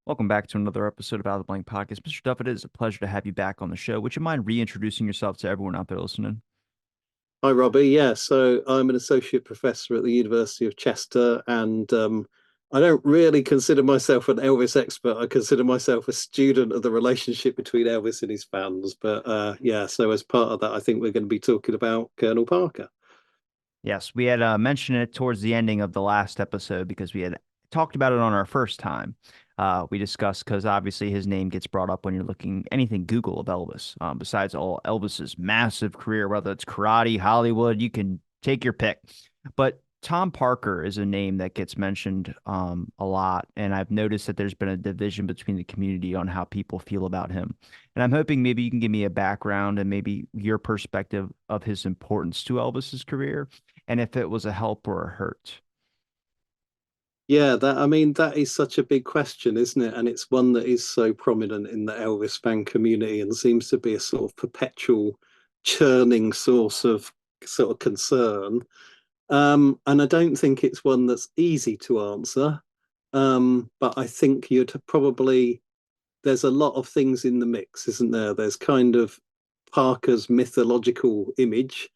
Welcome back to another episode of Out of the Blank Podcast. Mr. Duffett, it is a pleasure to have you back on the show. Would you mind reintroducing yourself to everyone out there listening? Hi, Robbie. Yeah, so I'm an associate professor at the University of Chester, and I don't really consider myself an Elvis expert. I consider myself a student of the relationship between Elvis and his fans. But yeah, so as part of that, I think we're going to be talking about Colonel Parker. Yes, we had mentioned it towards the ending of the last episode because we had talked about it on our first time. We discussed because obviously his name gets brought up when you're looking anything Google of Elvis. Besides all Elvis's massive career, whether it's karate, Hollywood, you can take your pick. But Tom Parker is a name that gets mentioned a lot, and I've noticed that there's been a division between the community on how people feel about him. And I'm hoping maybe you can give me a background and maybe your perspective of his importance to Elvis's career and if it was a help or a hurt. Yeah, that I mean that is such a big question, isn't it? And it's one that is so prominent in the Elvis fan community and seems to be a sort of perpetual churning source of sort of concern. And I don't think it's one that's easy to answer. But I think you'd probably, there's a lot of things in the mix, isn't there? There's kind of Parker's mythological image.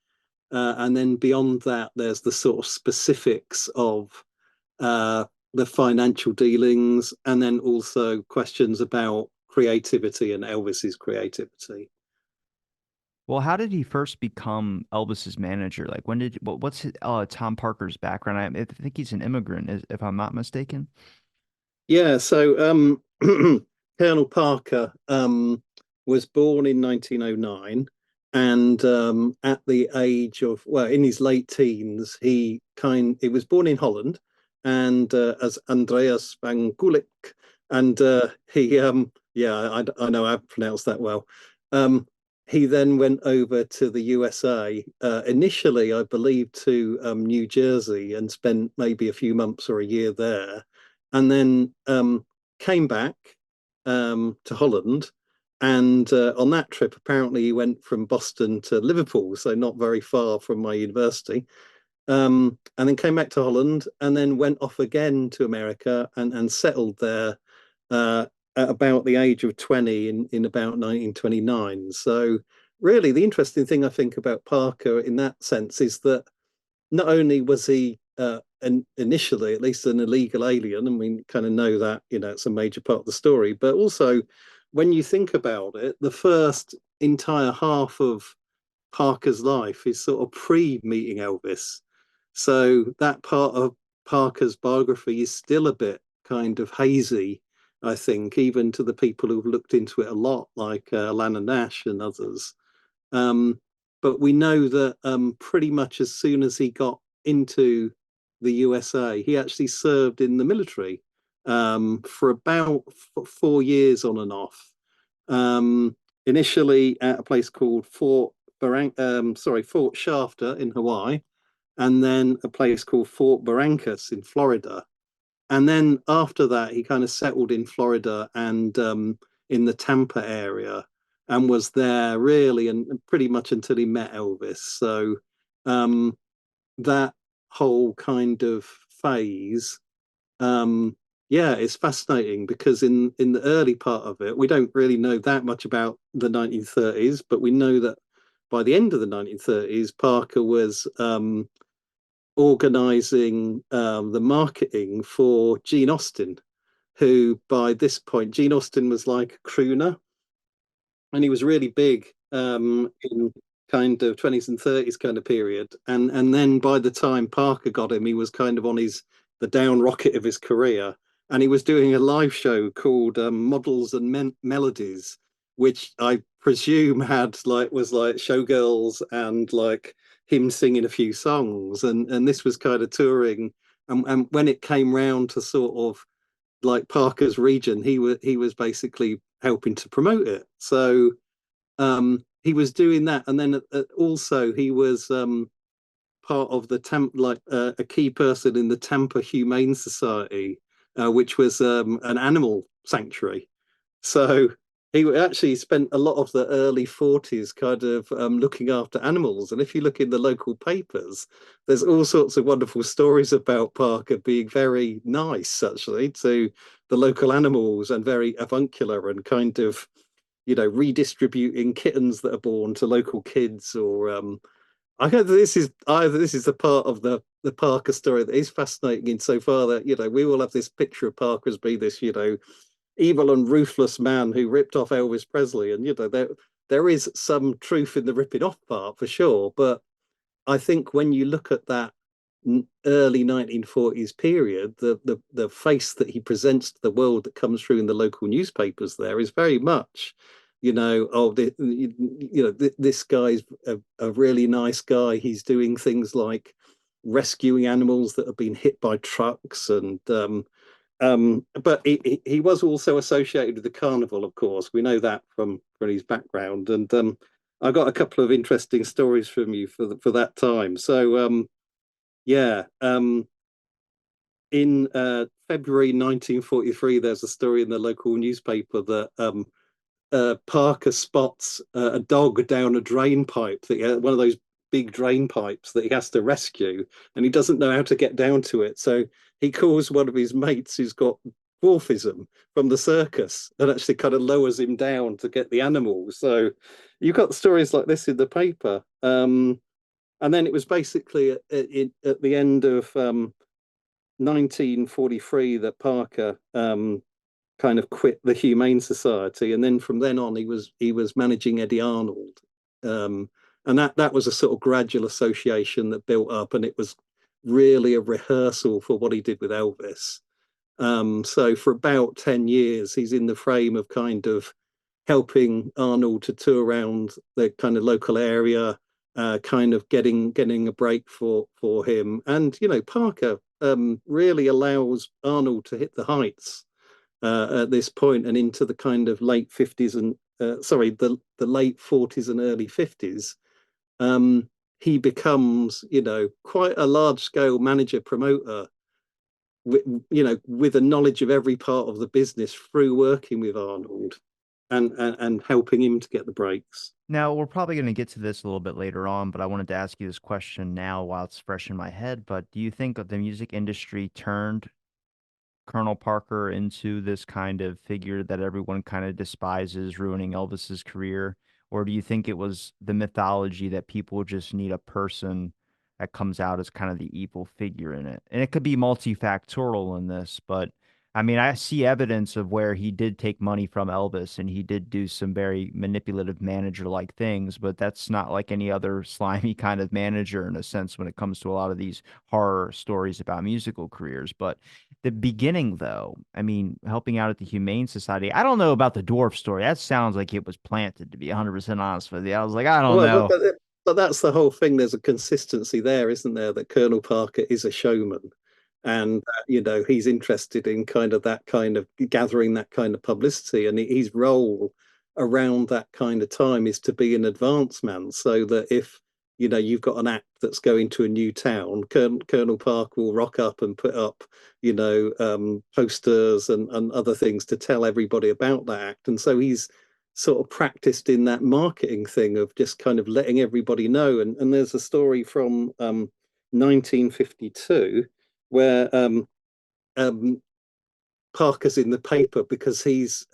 And then beyond that, there's the sort of specifics of uh, the financial dealings, and then also questions about creativity and Elvis's creativity. Well, how did he first become Elvis's manager? Like, what's Tom Parker's background? I think he's an immigrant, if I'm not mistaken. Yeah, so Colonel Parker was born in 1909, and at the age of, well, in his late teens, he was born in Holland, and as Andreas van Gulik, and he yeah, I know I've pronounced that well. Um, he then went over to the USA, initially, I believe, to New Jersey, and spent maybe a few months or a year there, and then came back to Holland. And on that trip, apparently, he went from Boston to Liverpool, so not very far from my university. And then came back to Holland, and then went off again to America and settled there uh, at about the age of 20 in about 1929. So, really, the interesting thing I think about Parker in that sense is that not only was he initially, at least, an illegal alien, and we kind of know that, it's a major part of the story, but also when you think about it, the first entire half of Parker's life is sort of pre-meeting Elvis. So that part of Parker's biography is still a bit kind of hazy, I think, even to the people who've looked into it a lot, like Lana Nash and others. Um, but we know that pretty much as soon as he got into the USA, he actually served in the military for about 4 years on and off. Um, Initially at a place called Fort Shafter in Hawaii, and then a place called Fort Barrancas in Florida. And then after that, he kind of settled in Florida and in the Tampa area, and was there really and pretty much until he met Elvis. So um, that whole kind of phase, um, yeah, it's fascinating because in the early part of it, we don't really know that much about the 1930s, but we know that by the end of the 1930s, Parker was organizing the marketing for Gene Austen, who by this point, Gene Austen was like a crooner, and he was really big in kind of 20s and 30s kind of period. And then by the time Parker got him, he was kind of on the down rocket of his career, and he was doing a live show called Models and Melodies, which I presume had like was like showgirls and like him singing a few songs, and this was kind of touring. And when it came round to sort of like Parker's region, he was basically helping to promote it. So he was doing that, and then also he was part of the a key person in the Tampa Humane Society, which was an animal sanctuary. So he actually spent a lot of the early 40s kind of looking after animals. And if you look in the local papers, there's all sorts of wonderful stories about Parker being very nice, actually, to the local animals and very avuncular and kind of, redistributing kittens that are born to local kids. Or I guess this is the part of the Parker story that is fascinating insofar that, we all have this picture of Parker as being this, evil and ruthless man who ripped off Elvis Presley. And there is some truth in the ripping off part for sure. But I think when you look at that early 1940s period, the face that he presents to the world that comes through in the local newspapers there is very much, this guy's a really nice guy. He's doing things like rescuing animals that have been hit by trucks and but he was also associated with the carnival, of course. We know that from his background, and I got a couple of interesting stories from you for that time. So yeah, in February 1943, there's a story in the local newspaper that Parker spots a dog down a drain pipe one of those big drain pipes that he has to rescue, and he doesn't know how to get down to it. So he calls one of his mates who's got dwarfism from the circus and actually kind of lowers him down to get the animal. So you've got stories like this in the paper. And then it was basically at the end of 1943 that Parker kind of quit the Humane Society, and then from then on he was managing Eddie Arnold, and that was a sort of gradual association that built up, and it was really a rehearsal for what he did with Elvis. So for about 10 years, he's in the frame of kind of helping Arnold to tour around the kind of local area, kind of getting a break for him. And Parker really allows Arnold to hit the heights at this point and into the kind of late 50s and the late 40s and early 50s. He becomes, quite a large scale manager promoter with a knowledge of every part of the business through working with Arnold and helping him to get the breaks. Now, we're probably going to get to this a little bit later on, but I wanted to ask you this question now while it's fresh in my head. But do you think that the music industry turned Colonel Parker into this kind of figure that everyone kind of despises, ruining Elvis's career? Or do you think it was the mythology that people just need a person that comes out as kind of the evil figure in it? And it could be multifactorial in this, but I mean, I see evidence of where he did take money from Elvis and he did do some very manipulative manager-like things, but that's not like any other slimy kind of manager in a sense when it comes to a lot of these horror stories about musical careers. But the beginning, though, I mean, helping out at the Humane Society, I don't know about the dwarf story. That sounds like it was planted, to be 100% honest with you. I was like, I don't Well, but, know. but but that's the whole thing. There's a consistency there, isn't there? That Colonel Parker is a showman, and he's interested in kind of that kind of gathering that kind of publicity, and his role around that kind of time is to be an advance man, so that if you've got an act that's going to a new town, Colonel Parker will rock up and put up posters and other things to tell everybody about that act, and so he's sort of practiced in that marketing thing of just kind of letting everybody know. And there's a story from 1952 where um, Parker's in the paper because he's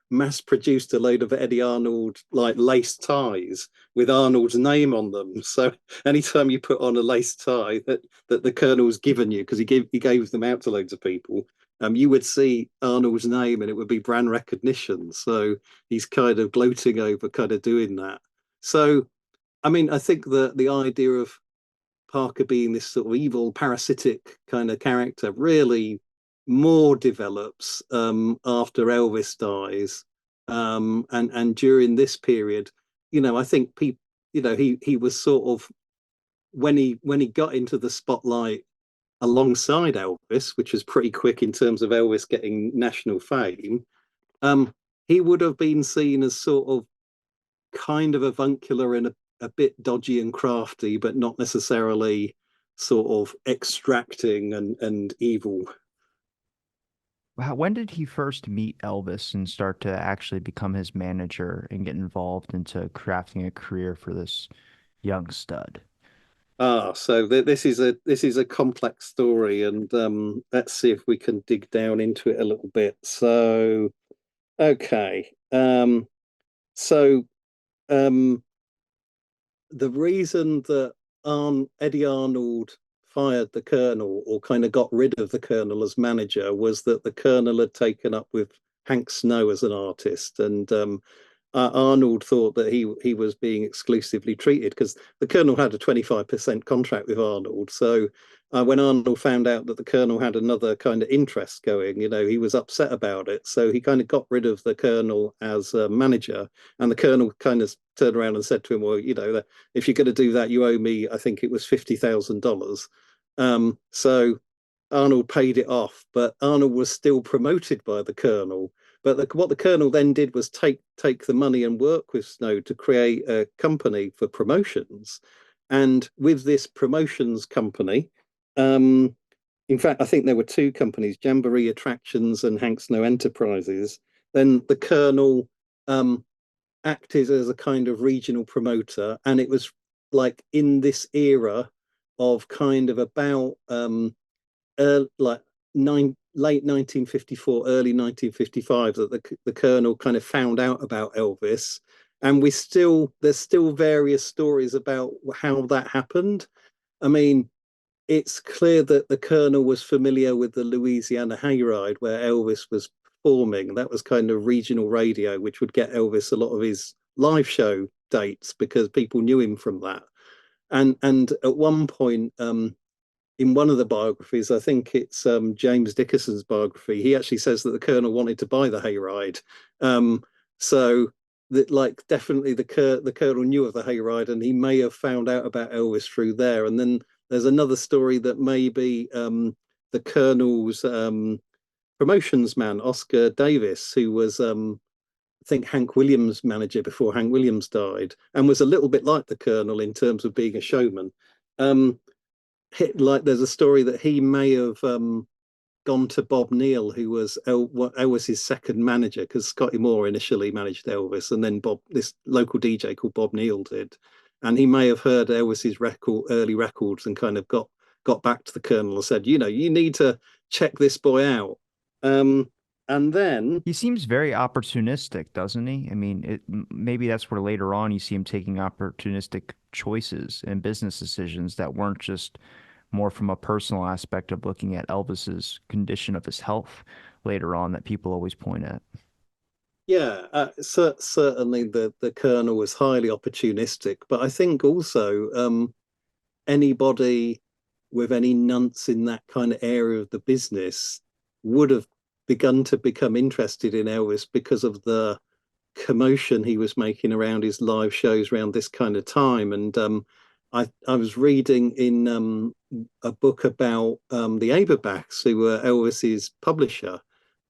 mass produced a load of Eddie Arnold like lace ties with Arnold's name on them. So anytime you put on a lace tie that the Colonel's given you, because he gave them out to loads of people, you would see Arnold's name and it would be brand recognition. So he's kind of gloating over kind of doing that. So I mean, I think the idea of Parker being this sort of evil, parasitic kind of character really more develops after Elvis dies, and during this period, I think people, he was sort of when he got into the spotlight alongside Elvis, which was pretty quick in terms of Elvis getting national fame. Um, he would have been seen as sort of kind of avuncular and a bit dodgy and crafty, but not necessarily sort of extracting and evil. When did he first meet Elvis and start to actually become his manager and get involved into crafting a career for this young stud? So this is a complex story, and let's see if we can dig down into it a little bit. Okay, so um, the reason that Eddie Arnold fired the Colonel or kind of got rid of the Colonel as manager was that the Colonel had taken up with Hank Snow as an artist, and Arnold thought that he was being exclusively treated because the Colonel had a 25% contract with Arnold. So when Arnold found out that the Colonel had another kind of interest going, he was upset about it. So he kind of got rid of the Colonel as a manager, and the Colonel kind of turned around and said to him, "Well, if you're going to do that, you owe me, I think it was $50,000." So Arnold paid it off, but Arnold was still promoted by the Colonel. But what the Colonel then did was take the money and work with Snow to create a company for promotions. And with this promotions company, um, in fact, I think there were two companies, Jamboree Attractions and Hank Snow Enterprises. Then the Colonel um, acted as a kind of regional promoter, and it was like in this era of kind of about like late 1954, early 1955 that the Colonel kind of found out about Elvis, and there's still various stories about how that happened. I mean, it's clear that the Colonel was familiar with the Louisiana Hayride where Elvis was performing. That was kind of regional radio, which would get Elvis a lot of his live show dates because people knew him from that. And at one point, in one of the biographies, I think it's James Dickerson's biography, he actually says that the Colonel wanted to buy the hayride. So that like definitely the Colonel knew of the hayride, and he may have found out about Elvis through there. And then there's another story that maybe the Colonel's promotions man, Oscar Davis, who was I think Hank Williams' manager before Hank Williams died, and was a little bit like the Colonel in terms of being a showman. Um, like there's a story that he may have gone to Bob Neal, who was Elvis's second manager, because Scotty Moore initially managed Elvis, and then this local DJ called Bob Neal did, and he may have heard Elvis's early records, and kind of got back to the Colonel and said, you need to check this boy out. Um, and then He seems very opportunistic, doesn't he? I mean, maybe that's where later on you see him taking opportunistic choices and business decisions that weren't just more from a personal aspect of looking at Elvis's condition of his health later on that people always point at. yeah, certainly the Colonel was highly opportunistic, but I think also anybody with any nunts in that kind of area of the business would have begun to become interested in Elvis because of the commotion he was making around his live shows around this kind of time. And I was reading in a book about the Aberbachs, who were Elvis's publisher,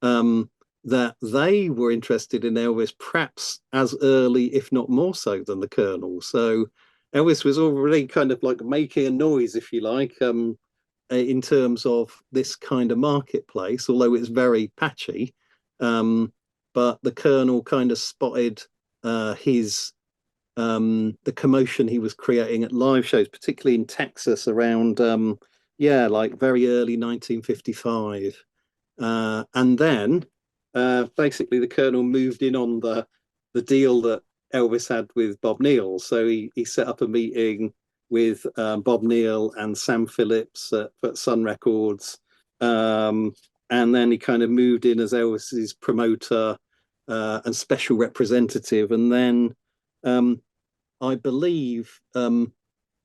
um, that they were interested in Elvis perhaps as early, if not more so, than the Colonel. So Elvis was already kind of like making a noise, if you like, in terms of this kind of marketplace, although it's very patchy. Um, but the Colonel kind of spotted his the commotion he was creating at live shows, particularly in Texas around like very early 1955. And then basically the Colonel moved in on the deal that Elvis had with Bob Neal. So he set up a meeting with Bob Neal and Sam Phillips at Sun Records. And then he kind of moved in as Elvis's promoter and special representative. And then um, I believe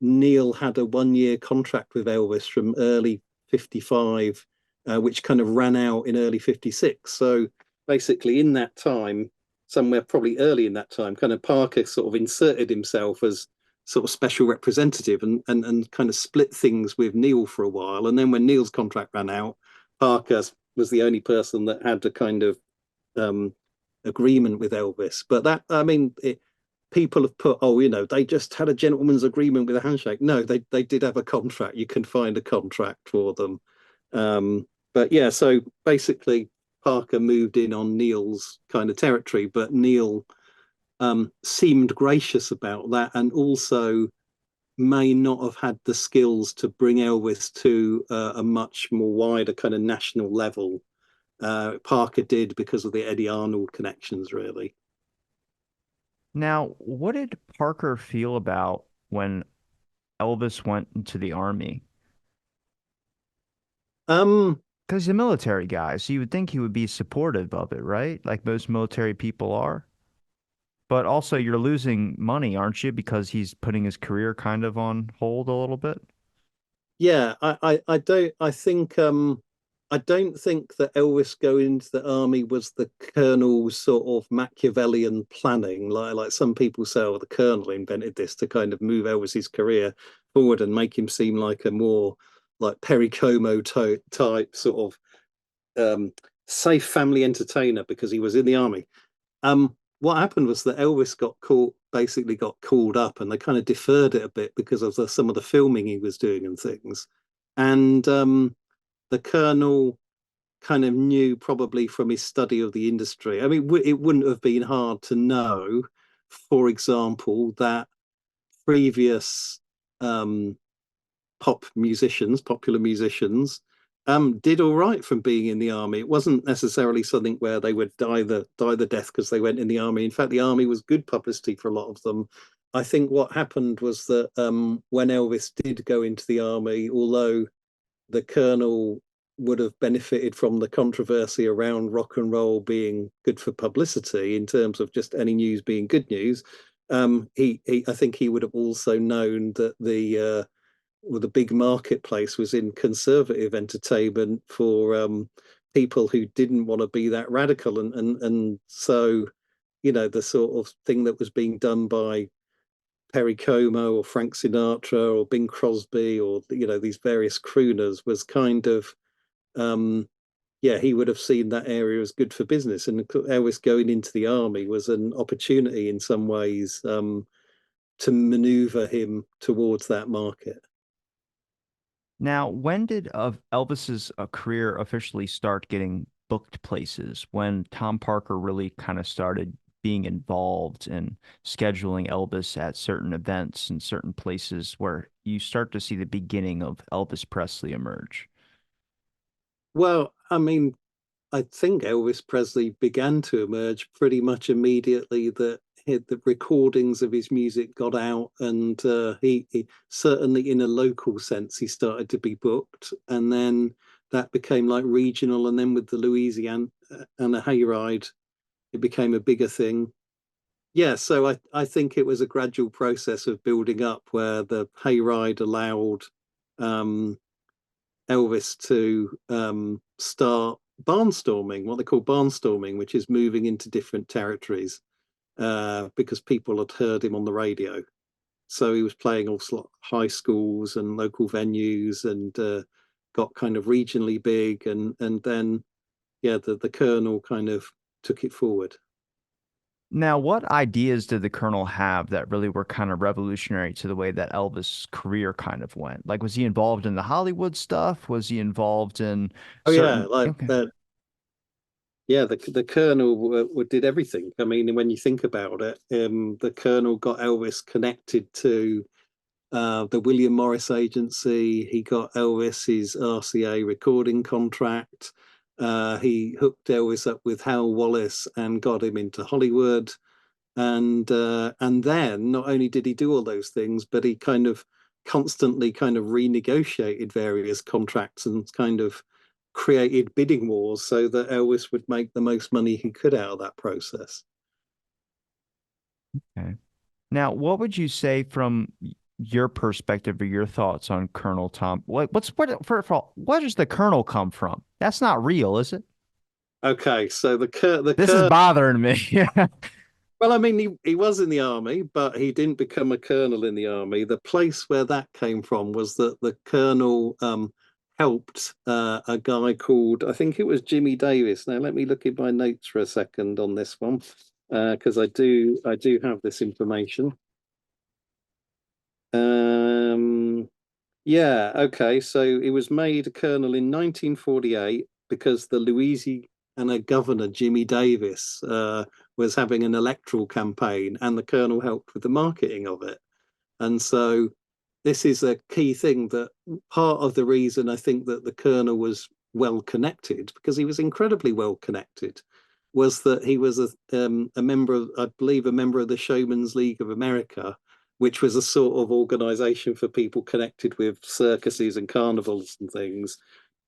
Neil had a 1 year contract with Elvis from early 55, which kind of ran out in early 56. So basically, in that time, somewhere probably early in that time, kind of Parker sort of inserted himself as sort of special representative and kind of split things with Neil for a while. And then when Neil's contract ran out, Parker was the only person that had a kind of um, agreement with Elvis. But that, I mean, people have put, oh, they just had a gentleman's agreement with a handshake. No, they did have a contract. You can find a contract for them. But yeah, so basically, Parker moved in on Neil's kind of territory, but Neil seemed gracious about that, and also may not have had the skills to bring Elvis to a much more wider kind of national level. Parker did because of the Eddie Arnold connections, really. Now, what did Parker feel about when Elvis went into the army? Um, Because he's a military guy, so you would think he would be supportive of it, right? Like most military people are. But also, you're losing money, aren't you? Because he's putting his career kind of on hold a little bit. yeah, I don't think that Elvis going into the army was the colonel's sort of Machiavellian planning, like some people say, oh, the colonel invented this to kind of move Elvis's career forward and make him seem like a more like Perry Como type sort of safe family entertainer because he was in the army. What happened was that Elvis basically got called up, and they kind of deferred it a bit because of some of the filming he was doing and things. And the colonel kind of knew, probably from his study of the industry. I mean, it wouldn't have been hard to know, for example, that previous um, popular musicians, did all right from being in the army. It wasn't necessarily something where they would die the death because they went in the army. In fact, the army was good publicity for a lot of them. I think what happened was that when Elvis did go into the army, although the colonel would have benefited from the controversy around rock and roll being good for publicity in terms of just any news being good news, I think he would have also known that the big marketplace was in conservative entertainment for people who didn't want to be that radical, and so the sort of thing that was being done by Perry Como or Frank Sinatra or Bing Crosby or these various crooners was kind of yeah, he would have seen that area as good for business, and Elvis going into the army was an opportunity in some ways to maneuver him towards that market. Now, when did Elvis's career officially start getting booked places? When Tom Parker really kind of started being involved in scheduling Elvis at certain events and certain places where you start to see the beginning of Elvis Presley emerge? Well, I mean, I think Elvis Presley began to emerge pretty much immediately that the recordings of his music got out, and he certainly, in a local sense, he started to be booked, and then that became like regional, and then with the Louisiana and the Hayride, it became a bigger thing. Yeah, so I think it was a gradual process of building up where the Hayride allowed um, Elvis to start barnstorming, what they call barnstorming, which is moving into different territories because people had heard him on the radio. So he was playing all high schools and local venues, and got kind of regionally big, and then yeah, the Colonel kind of took it forward. Now, what ideas did the Colonel have that really were kind of revolutionary to the way that Elvis' career kind of went? Like, was he involved in the Hollywood stuff? Was he involved in Oh yeah, certain? like Okay. that. Yeah, the Colonel did everything. I mean, when you think about it, the Colonel got Elvis connected to the William Morris Agency. He got Elvis his RCA recording contract. He hooked Elvis up with Hal Wallace and got him into Hollywood. And then not only did he do all those things, but he kind of constantly kind of renegotiated various contracts and kind of created bidding wars so that Elvis would make the most money he could out of that process. Okay. Now, what would you say from your perspective or your thoughts on Colonel Tom? First of all, where does the Colonel come from? That's not real, is it? Okay, so the This is Cur bothering me. well, I mean, he was in the army, but he didn't become a colonel in the army. The place where that came from was that the colonel helped a guy called, I think it was Jimmy Davis. Now, let me look at my notes for a second on this one, because I do have this information. Um, yeah, okay. So it was made a colonel in 1948 because the Louisiana and a governor, Jimmy Davis, was having an electoral campaign, and the Colonel helped with the marketing of it. And so this is a key thing, that part of the reason I think that the Colonel was well connected, because he was incredibly well connected, was that he was a member of, I believe, a member of the Showman's League of America, which was a sort of organization for people connected with circuses and carnivals and things.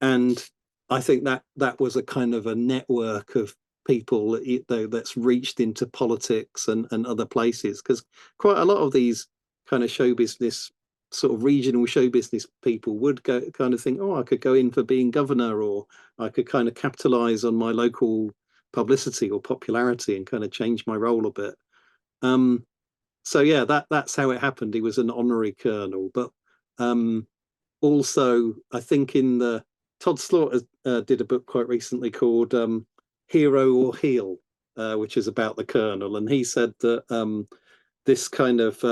And I think that that was a kind of a network of people that's reached into politics and other places, because quite a lot of these kind of show business, sort of regional show business people would go kind of think, oh, I could go in for being governor, or I could kind of capitalize on my local publicity or popularity and kind of change my role a bit. Um, so yeah, that's how it happened. He was an honorary colonel, but um, also I think in the Todd Slaughter did a book quite recently called Hero or Heel, which is about the colonel, and he said that this kind of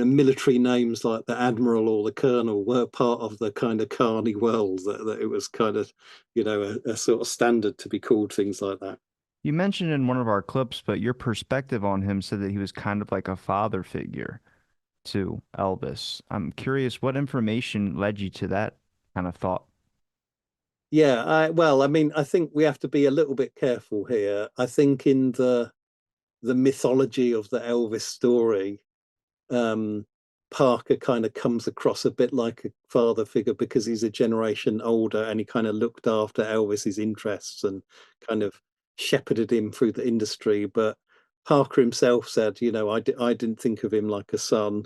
military names like the admiral or the colonel were part of the kind of carny world, that it was kind of, a sort of standard to be called things like that. You mentioned in one of our clips, but your perspective on him said that he was kind of like a father figure to Elvis. I'm curious what information led you to that kind of thought. Yeah, well, I mean, I think we have to be a little bit careful here. I think in the mythology of the Elvis story, um, Parker kind of comes across a bit like a father figure, because he's a generation older and he kind of looked after Elvis's interests and kind of shepherded him through the industry. But Parker himself said, I didn't think of him like a son.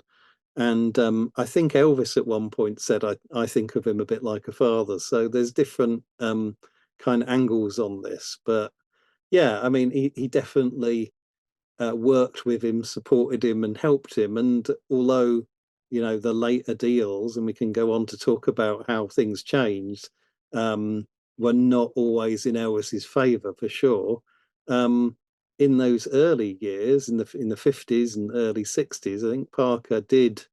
And I think Elvis at one point said, I think of him a bit like a father. So there's different kind of angles on this. But yeah, I mean, he definitely worked with him, supported him, and helped him. And although, the later deals, and we can go on to talk about how things changed, um, were not always in Elvis's favour for sure. Um, in those early years, in the 50s and early 60s, I think Parker did,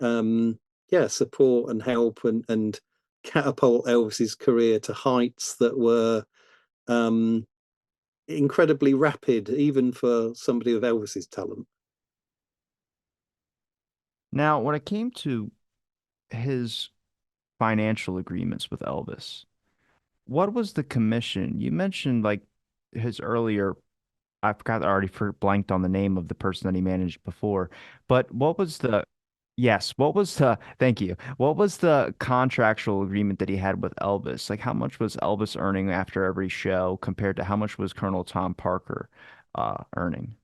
yeah, support and help and catapult Elvis's career to heights that were um, incredibly rapid, even for somebody of Elvis's talent. Now, when it came to his financial agreements with Elvis, what was the commission? You mentioned like his earlier, I forgot, I already blanked on the name of the person that he managed before, but what was yes, thank you. What was the contractual agreement that he had with Elvis? Like how much was Elvis earning after every show compared to how much was Colonel Tom Parker earning?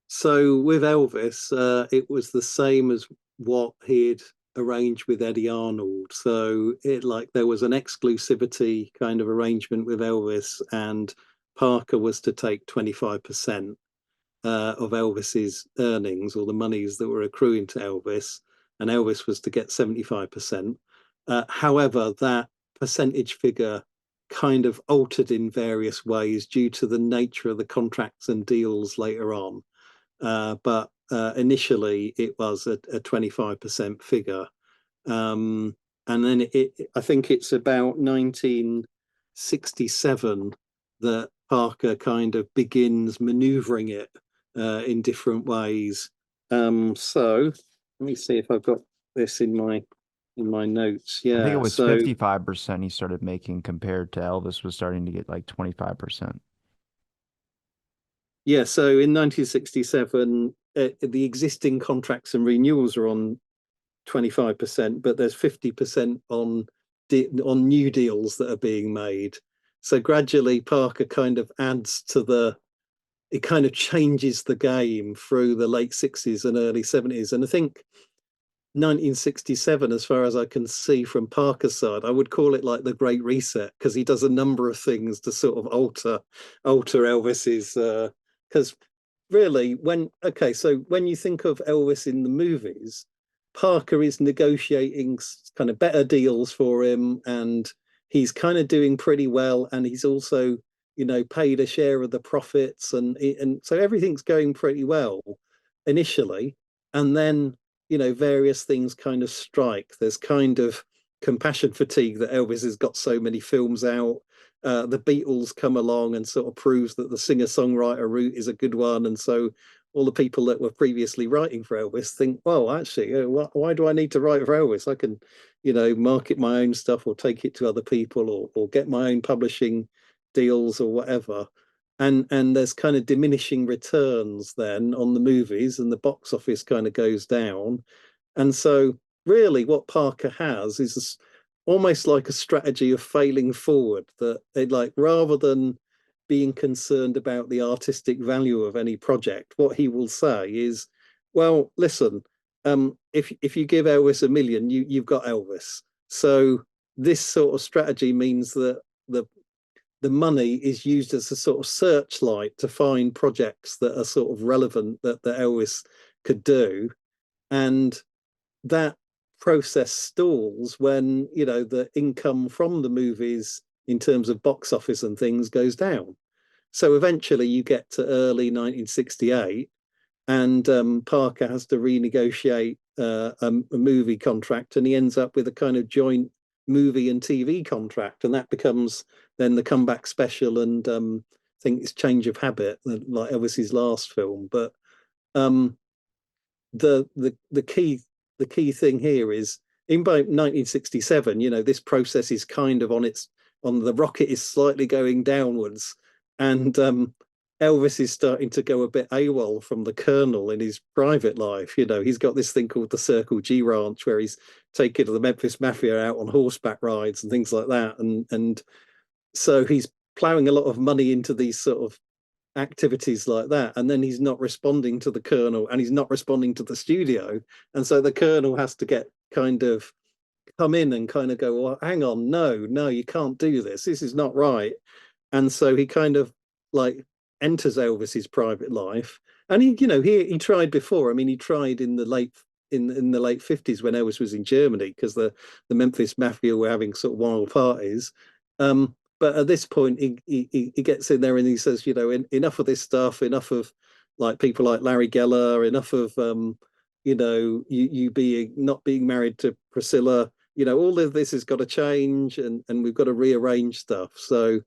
So with Elvis, it was the same as what he'd arranged with Eddie Arnold. So it like there was an exclusivity kind of arrangement with Elvis, and Parker was to take 25% of Elvis's earnings, or the monies that were accruing to Elvis, and Elvis was to get 75%. However, that percentage figure kind of altered in various ways due to the nature of the contracts and deals later on. But initially, it was a 25% figure. Um, and then I think it's about 1967 that Parker kind of begins maneuvering it in different ways. So let me see if I've got this in my notes. I think it Yeah. was So 55% he started making compared to Elvis was starting to get like 25%. yeah. So in 1967, the existing contracts and renewals are on 25%, but there's 50% on new deals that are being made. So gradually, Parker kind of adds to it kind of changes the game through the late 60s and early 70s. And I think 1967, as far as I can see from Parker's side, I would call it like the Great Reset, because he does a number of things to sort of alter Elvis's. Because really, so when you think of Elvis in the movies, Parker is negotiating kind of better deals for him, and he's kind of doing pretty well, and he's also paid a share of the profits, and so everything's going pretty well initially, and then various things kind of strike. There's kind of compassion fatigue that Elvis has got so many films out. The Beatles come along and sort of proves that the singer-songwriter route is a good one, and so all the people that were previously writing for Elvis think, well, actually, why do I need to write for Elvis? I can, market my own stuff or take it to other people or get my own publishing deals or whatever. And there's kind of diminishing returns then on the movies, and the box office kind of goes down. And so, really, what Parker has is almost like a strategy of failing forward. That it like rather than being concerned about the artistic value of any project, what he will say is, "Well, listen, if you give Elvis 1 million, you've got Elvis." So this sort of strategy means that the money is used as a sort of searchlight to find projects that are sort of relevant that Elvis could do, and that process stalls when the income from the movies in terms of box office and things goes down. So eventually you get to early 1968, and Parker has to renegotiate a movie contract, and he ends up with a kind of joint movie and TV contract, and that becomes then the comeback special, and I think it's Change of Habit, like Elvis's last film. But um, the key thing here is in by 1967, this process is kind of on the rocket is slightly going downwards, and Elvis is starting to go a bit AWOL from the Colonel in his private life. He's got this thing called the Circle G Ranch where he's taking the Memphis Mafia out on horseback rides and things like that, and so he's plowing a lot of money into these sort of activities like that, and then he's not responding to the Colonel and he's not responding to the studio, and so the Colonel has to get kind of come in and kind of go, well, hang on, no, you can't do this is not right. And so he kind of like enters Elvis's private life, and he tried before. I mean, he tried in the late 50s when Elvis was in Germany, because the Memphis Mafia were having sort of wild parties. But at this point, he gets in there and he says, enough of this stuff, enough of like people like Larry Geller, enough of you being not being married to Priscilla. All of this has got to change, and we've got to rearrange stuff. So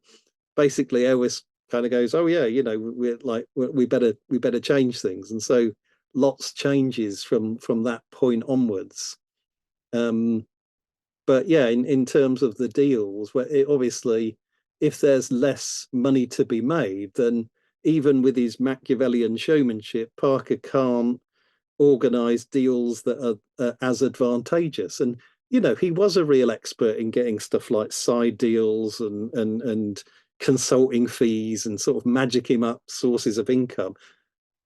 basically, Elvis kind of goes, oh yeah, we're like we better change things, and so lots changes from that point onwards. Um, but yeah, in terms of the deals, where obviously, if there's less money to be made, then even with his Machiavellian showmanship, Parker can't organize deals that are as advantageous. And he was a real expert in getting stuff like side deals and consulting fees and sort of magicking up sources of income.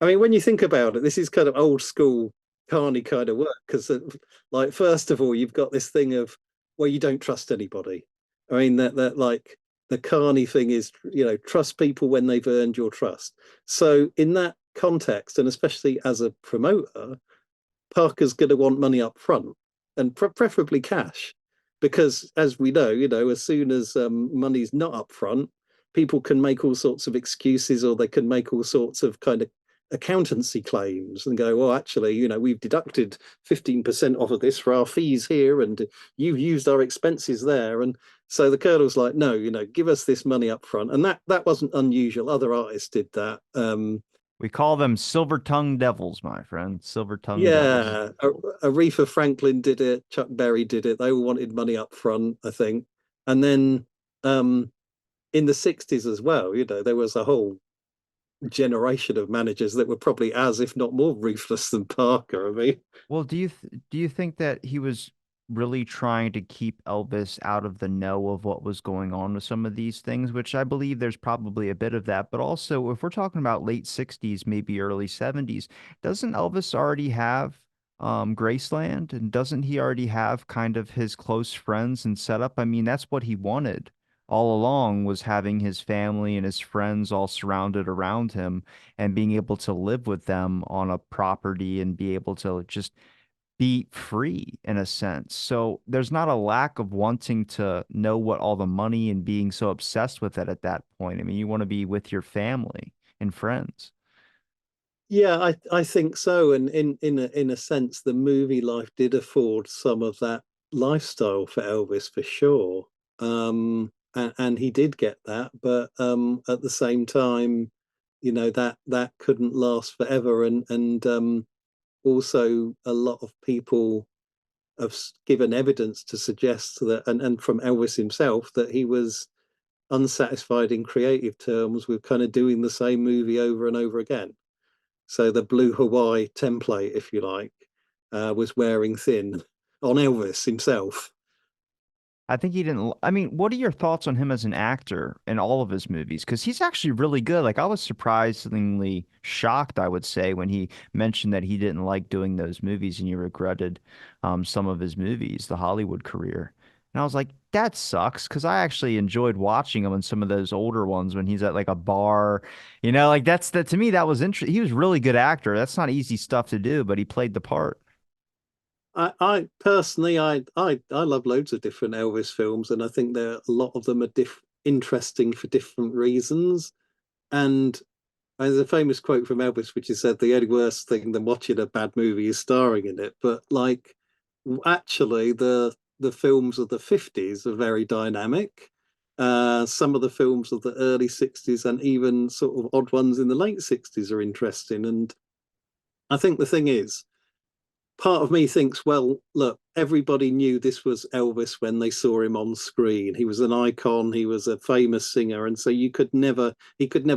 I mean, when you think about it, this is kind of old school Carney kind of work, because, like, first of all, you've got this thing of, well, you don't trust anybody. I mean, that like the Carney thing is, trust people when they've earned your trust. So in that context, and especially as a promoter, Parker's going to want money up front, and preferably cash, because as we know, as soon as money's not up front, people can make all sorts of excuses, or they can make all sorts of kind of accountancy claims and go, well, actually, we've deducted 15% off of this for our fees here, and you've used our expenses there. And so the Colonel's like, no, give us this money up front. And that wasn't unusual. Other artists did that. We call them silver-tongued devils, my friend. Silver-tongued devils. Yeah, Aretha Franklin did it, Chuck Berry did it. They all wanted money up front, I think. And then in the 60s as well, there was a whole generation of managers that were probably as, if not more, ruthless than Parker. I mean, Well, do you think that he was really trying to keep Elvis out of the know of what was going on with some of these things, which I believe there's probably a bit of that, but also if we're talking about late 60s, maybe early 70s, doesn't Elvis already have Graceland, and doesn't he already have kind of his close friends and setup? I mean, that's what he wanted all along, was having his family and his friends all surrounded around him and being able to live with them on a property and be able to just be free in a sense. So there's not a lack of wanting to know what all the money and being so obsessed with it at that point. I mean, you want to be with your family and friends. yeah, I think so. And in a sense, the movie life did afford some of that lifestyle for Elvis for sure. And he did get that, but at the same time, that couldn't last forever. And also a lot of people have given evidence to suggest that, and from Elvis himself, that he was unsatisfied in creative terms with kind of doing the same movie over and over again. So the Blue Hawaii template, if you like, was wearing thin on Elvis himself. I think he didn't. I mean, what are your thoughts on him as an actor in all of his movies? Because he's actually really good. Like, I was surprisingly shocked, I would say, when he mentioned that he didn't like doing those movies and he regretted some of his movies, the Hollywood career. And I was like, that sucks, because I actually enjoyed watching him in some of those older ones when he's at like a bar. Like that's that to me, that was interesting. He was a really good actor. That's not easy stuff to do, but he played the part. I personally, I love loads of different Elvis films, and I think there a lot of them are interesting for different reasons. And there's a famous quote from Elvis, which is said, "The only worse thing than watching a bad movie is starring in it." But like, actually, the films of the '50s are very dynamic. Some of the films of the early '60s and even sort of odd ones in the late '60s are interesting. And I think the thing is, part of me thinks, well, look, everybody knew this was Elvis when they saw him on screen. He was an icon, he was a famous singer, and so he could never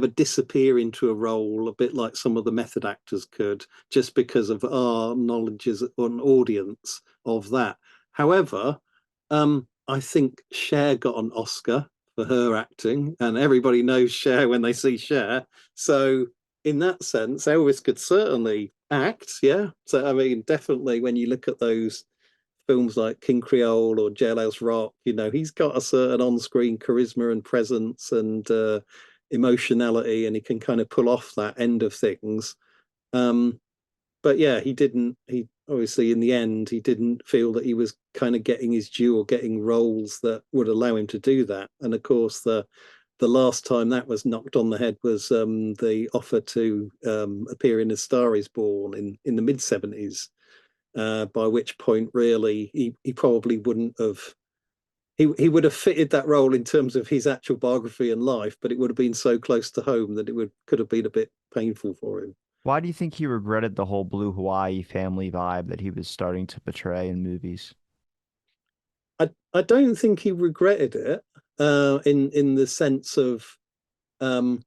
disappear into a role, a bit like some of the method actors could, just because of our knowledge as an audience of that. However, I think Cher got an Oscar for her acting, and everybody knows Cher when they see Cher. So in that sense, Elvis could certainly act, yeah. So I mean, definitely when you look at those films like King Creole or Jailhouse Rock, he's got a certain on-screen charisma and presence and emotionality, and he can kind of pull off that end of things. Um, but yeah, he didn't. He obviously, in the end, he didn't feel that he was kind of getting his due or getting roles that would allow him to do that. And of course, the last time that was knocked on the head was the offer to appear in A Star Is Born in the mid '70s. By which point, really, he probably wouldn't have. He would have fitted that role in terms of his actual biography and life, but it would have been so close to home that it would could have been a bit painful for him. Why do you think he regretted the whole Blue Hawaii family vibe that he was starting to portray in movies? I don't think he regretted it in the sense of um,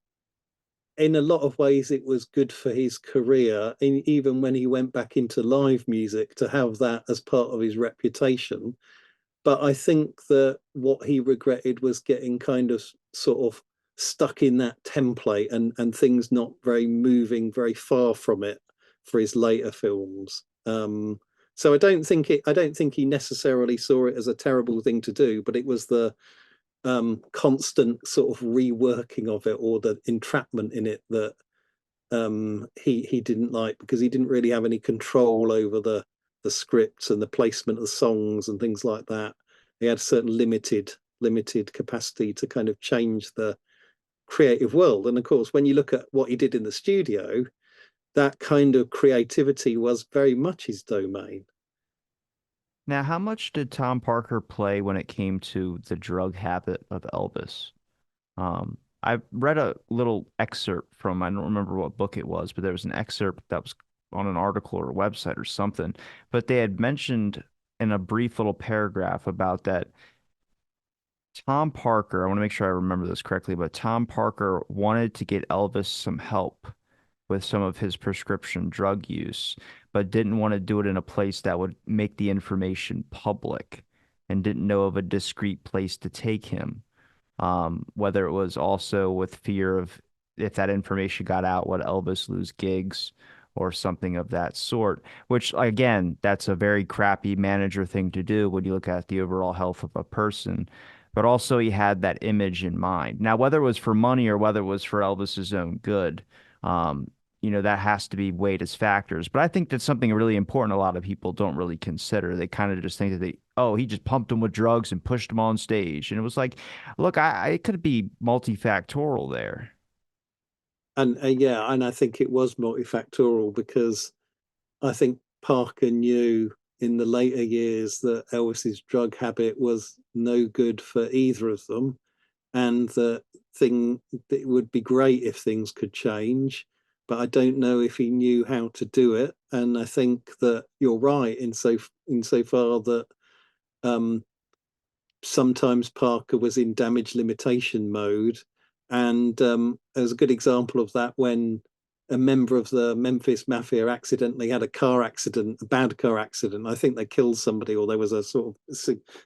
in a lot of ways it was good for his career, even when he went back into live music to have that as part of his reputation. But I think that what he regretted was getting kind of sort of stuck in that template and things not very moving very far from it for his later films. So I don't think he necessarily saw it as a terrible thing to do, but it was the constant sort of reworking of it or the entrapment in it that he didn't like, because he didn't really have any control over the scripts and the placement of songs and things like that. He had certain limited capacity to kind of change the creative world. And of course, when you look at what he did in the studio, that kind of creativity was very much his domain. Now, how much did Tom Parker play when it came to the drug habit of Elvis? I read a little excerpt from, I don't remember what book it was, but there was an excerpt that was on an article or a website or something. But they had mentioned in a brief little paragraph about that Tom Parker, I want to make sure I remember this correctly, but Tom Parker wanted to get Elvis some help with some of his prescription drug use, but didn't want to do it in a place that would make the information public and didn't know of a discreet place to take him. Whether it was also with fear of if that information got out, would Elvis lose gigs or something of that sort, which again, that's a very crappy manager thing to do when you look at the overall health of a person. But also he had that image in mind. Now, whether it was for money or whether it was for Elvis's own good, um, that has to be weighed as factors. But I think that's something really important a lot of people don't really consider. They kind of just think that oh, he just pumped him with drugs and pushed him on stage. And it was like, look, it could be multifactorial there. And yeah, and I think it was multifactorial because I think Parker knew. in the later years that Elvis's drug habit was no good for either of them, and that thing it would be great if things could change, but I don't know if he knew how to do it. And I think that you're right insofar that um, sometimes Parker was in damage limitation mode. And there's a good example of that when a member of the Memphis Mafia accidentally had a car accident, a bad car accident. I think they killed somebody, or there was a sort of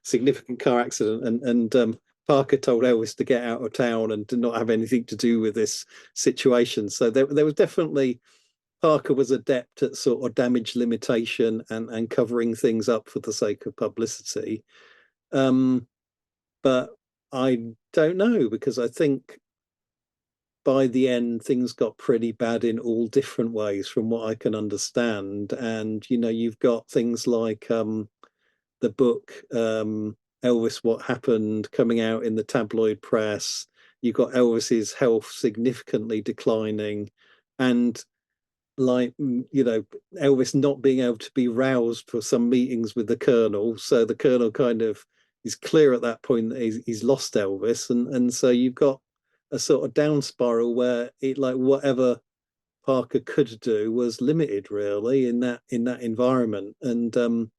significant car accident, and Parker told Elvis to get out of town and to not have anything to do with this situation. So there was definitely Parker was adept at sort of damage limitation and covering things up for the sake of publicity. Um, but I don't know, because I think by the end things got pretty bad in all different ways from what I can understand. And you've got things like the book Elvis What Happened coming out in the tabloid press. You've got Elvis's health significantly declining, and like Elvis not being able to be roused for some meetings with the Colonel. So the Colonel kind of is clear at that point that he's lost Elvis, and so you've got a sort of down spiral where it, like, whatever Parker could do was limited really in that environment. And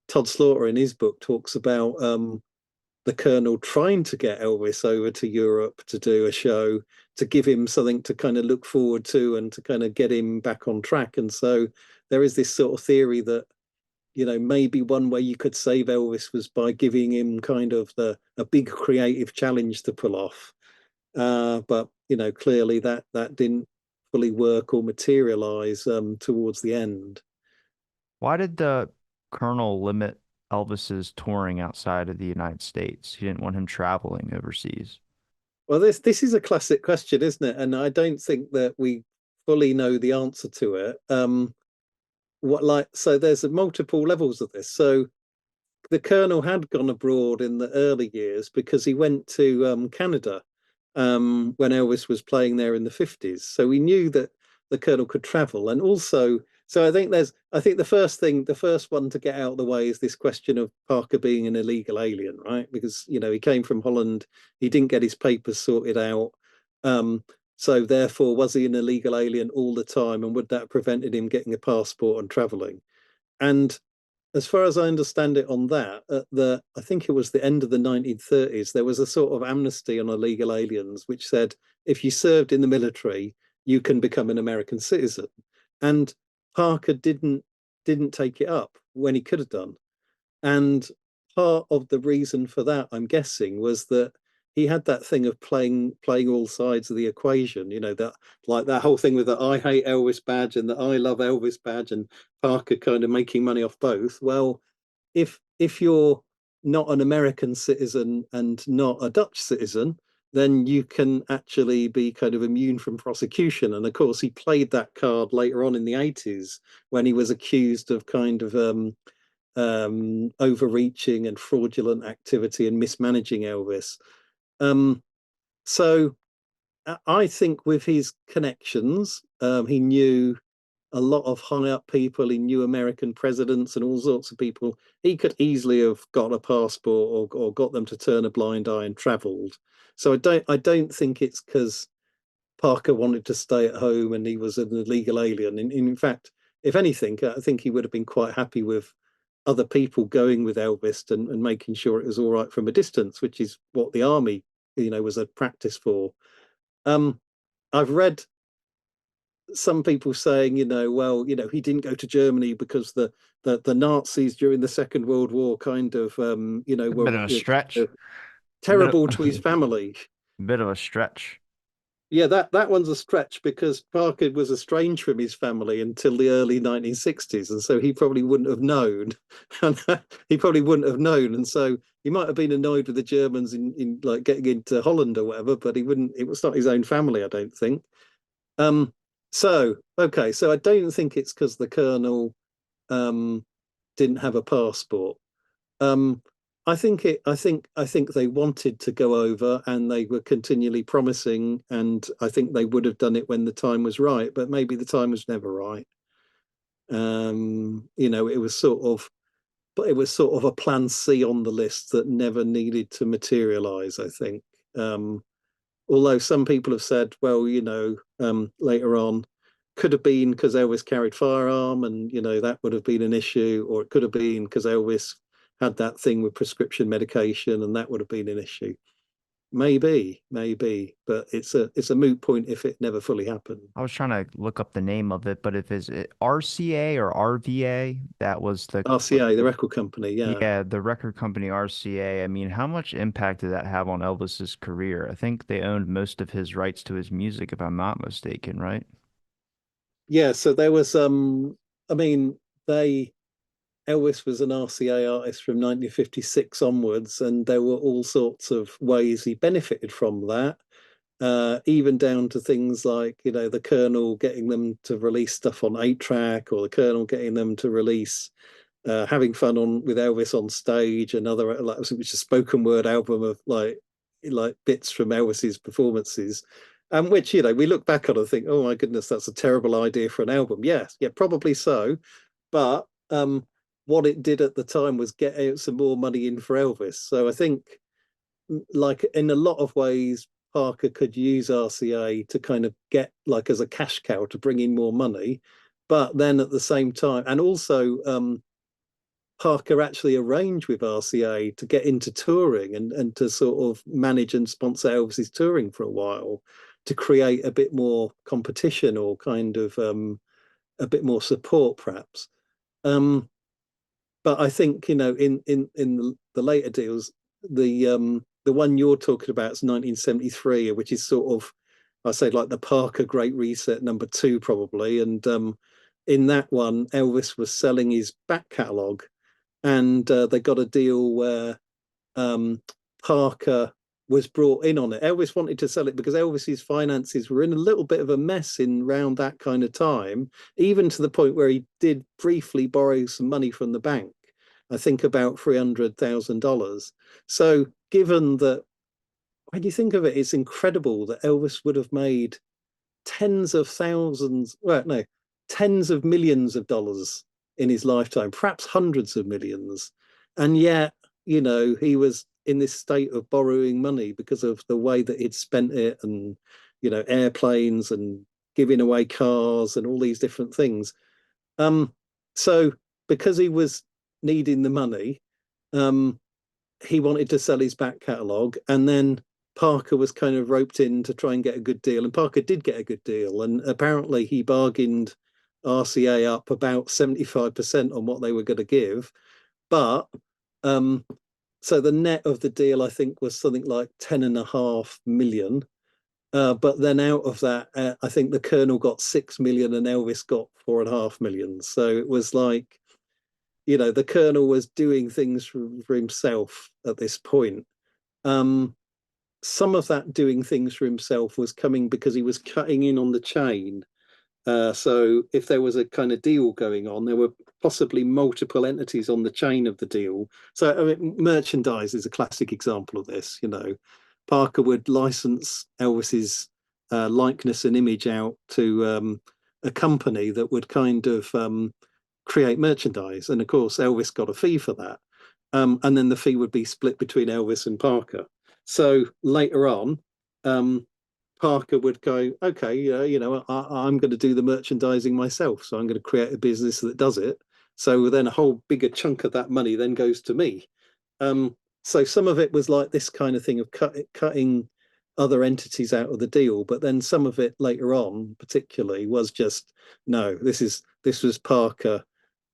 Todd Slaughter in his book talks about the Colonel trying to get Elvis over to Europe to do a show, to give him something to kind of look forward to and to kind of get him back on track. And so there is this sort of theory that, maybe one way you could save Elvis was by giving him kind of a big creative challenge to pull off. But clearly that didn't fully work or materialize towards the end. Why did the Colonel limit Elvis's touring outside of the United States? He didn't want him traveling overseas. Well, this is a classic question, isn't it? And I don't think that we fully know the answer to it. So there's multiple levels of this. So the Colonel had gone abroad in the early years because he went to Canada when Elvis was playing there in the 50s. So we knew that the Colonel could travel. And also, so I think the first one to get out of the way is this question of Parker being an illegal alien, right? Because, he came from Holland, he didn't get his papers sorted out. Um, so therefore, was he an illegal alien all the time? And would that have prevented him getting a passport and traveling? And as far as I understand it on that, I think it was the end of the 1930s, there was a sort of amnesty on illegal aliens, which said if you served in the military, you can become an American citizen. And Parker didn't take it up when he could have done. And part of the reason for that, I'm guessing, was that he had that thing of playing all sides of the equation. That, like, that whole thing with the I hate Elvis badge and the I love Elvis badge, and Parker kind of making money off both. Well, if you're not an American citizen and not a Dutch citizen, then you can actually be kind of immune from prosecution. And of course, he played that card later on in the 80s when he was accused of kind of overreaching and fraudulent activity and mismanaging Elvis. Um, so I think with his connections, he knew a lot of high up people. He knew American presidents and all sorts of people. He could easily have got a passport or got them to turn a blind eye and travelled. So I don't think it's because Parker wanted to stay at home and he was an illegal alien. In fact, if anything, I think he would have been quite happy with other people going with Elvis and making sure it was all right from a distance, which is what the army, was a practice for. Um, I've read some people saying, well, he didn't go to Germany because the Nazis during the Second World War kind of, A were bit of a stretch. A bit terrible to his of, family. bit of a stretch. Yeah, that one's a stretch because Parker was estranged from his family until the early 1960s, and so he probably wouldn't have known. And he probably wouldn't have known, and so he might have been annoyed with the Germans in like getting into Holland or whatever, but he wouldn't. It was not his own family, I don't think. Um, so okay, so I don't think it's because the Colonel um didn't have a passport. Um, I think they wanted to go over and they were continually promising, and I think they would have done it when the time was right, but maybe the time was never right. It was sort of but it was sort of a plan C on the list that never needed to materialize, I think. Um, Although some people have said, well, later on, could have been because Elvis carried firearm, and that would have been an issue, or it could have been because Elvis had that thing with prescription medication, and that would have been an issue. Maybe, but it's a moot point if it never fully happened. I was trying to look up the name of it, but if it's RCA or RVA, that was the RCA, the record company, yeah. yeah, the record company RCA. I mean, how much impact did that have on Elvis's career? I think they owned most of his rights to his music, if I'm not mistaken, right? Yeah, so there was I mean, they Elvis was an RCA artist from 1956 onwards, and there were all sorts of ways he benefited from that. Even down to things like, the Colonel getting them to release stuff on 8-track, or the Colonel getting them to release having fun on with Elvis on stage, another like which is a spoken word album of like bits from Elvis's performances. Which we look back on and think, oh my goodness, that's a terrible idea for an album. Yes, yeah, probably so. But what it did at the time was get out some more money in for Elvis. So I think, like in a lot of ways, Parker could use RCA to kind of get like as a cash cow to bring in more money. But then at the same time, and also Parker actually arranged with RCA to get into touring, and to sort of manage and sponsor Elvis's touring for a while, to create a bit more competition, or kind of a bit more support, perhaps. Um, but I think in the later deals, the one you're talking about is 1973, which is sort of, I say, like the Parker Great Reset #2 probably. And in that one, Elvis was selling his back catalogue, and they got a deal where um, Parker was brought in on it. Elvis wanted to sell it because Elvis's finances were in a little bit of a mess in around that kind of time, even to the point where he did briefly borrow some money from the bank. I think about $300,000. So, given that, when you think of it, it's incredible that Elvis would have made tens of thousands, well, no, tens of millions of dollars in his lifetime, perhaps hundreds of millions. And yet, he was in this state of borrowing money because of the way that he'd spent it, and, airplanes and giving away cars and all these different things. Um, so because he was needing the money, um, he wanted to sell his back catalogue, and then Parker was kind of roped in to try and get a good deal, and Parker did get a good deal, and apparently he bargained RCA up about 75% on what they were going to give. But um, so the net of the deal, I think, was something like 10.5 million. But then out of that, I think the Colonel got 6 million and Elvis got 4.5 million. So it was like, the Colonel was doing things for himself at this point. Um, some of that doing things for himself was coming because he was cutting in on the chain. So if there was a kind of deal going on, there were possibly multiple entities on the chain of the deal. So I mean, merchandise is a classic example of this. Parker would license Elvis's likeness and image out to a company that would kind of create merchandise, and of course Elvis got a fee for that. And then the fee would be split between Elvis and Parker. So later on, Parker would go, okay, I'm going to do the merchandising myself. So I'm going to create a business that does it. So then a whole bigger chunk of that money then goes to me. Um, so some of it was like this kind of thing of cutting other entities out of the deal, but then some of it later on, particularly, was just no. This was Parker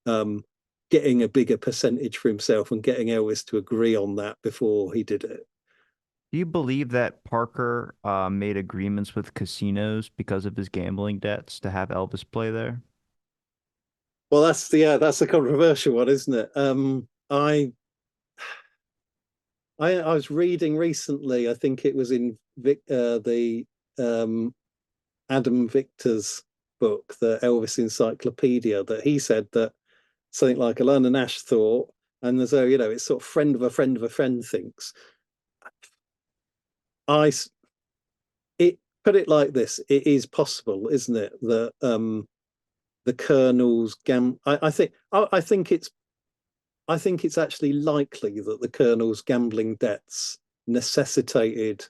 um, getting a bigger percentage for himself and getting Elvis to agree on that before he did it. Do you believe that Parker made agreements with casinos because of his gambling debts to have Elvis play there? Well, that's a controversial one, isn't it? I was reading recently. I think it was in the um, Adam Victor's book, the Elvis Encyclopedia, that he said that something like Alana Nash thought, and as though it's sort of friend of a friend of a friend thinks. I it Put it like this: it is possible, isn't it, that the Colonel's I think it's I think it's actually likely that the Colonel's gambling debts necessitated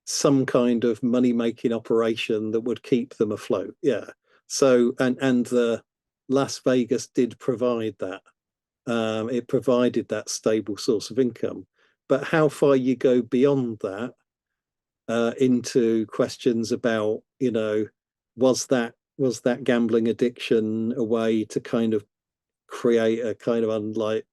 some kind of money making operation that would keep them afloat. Yeah. So and the Las Vegas did provide that. It provided that stable source of income. But how far you go beyond that into questions about, was that gambling addiction a way to kind of create a kind of unlike,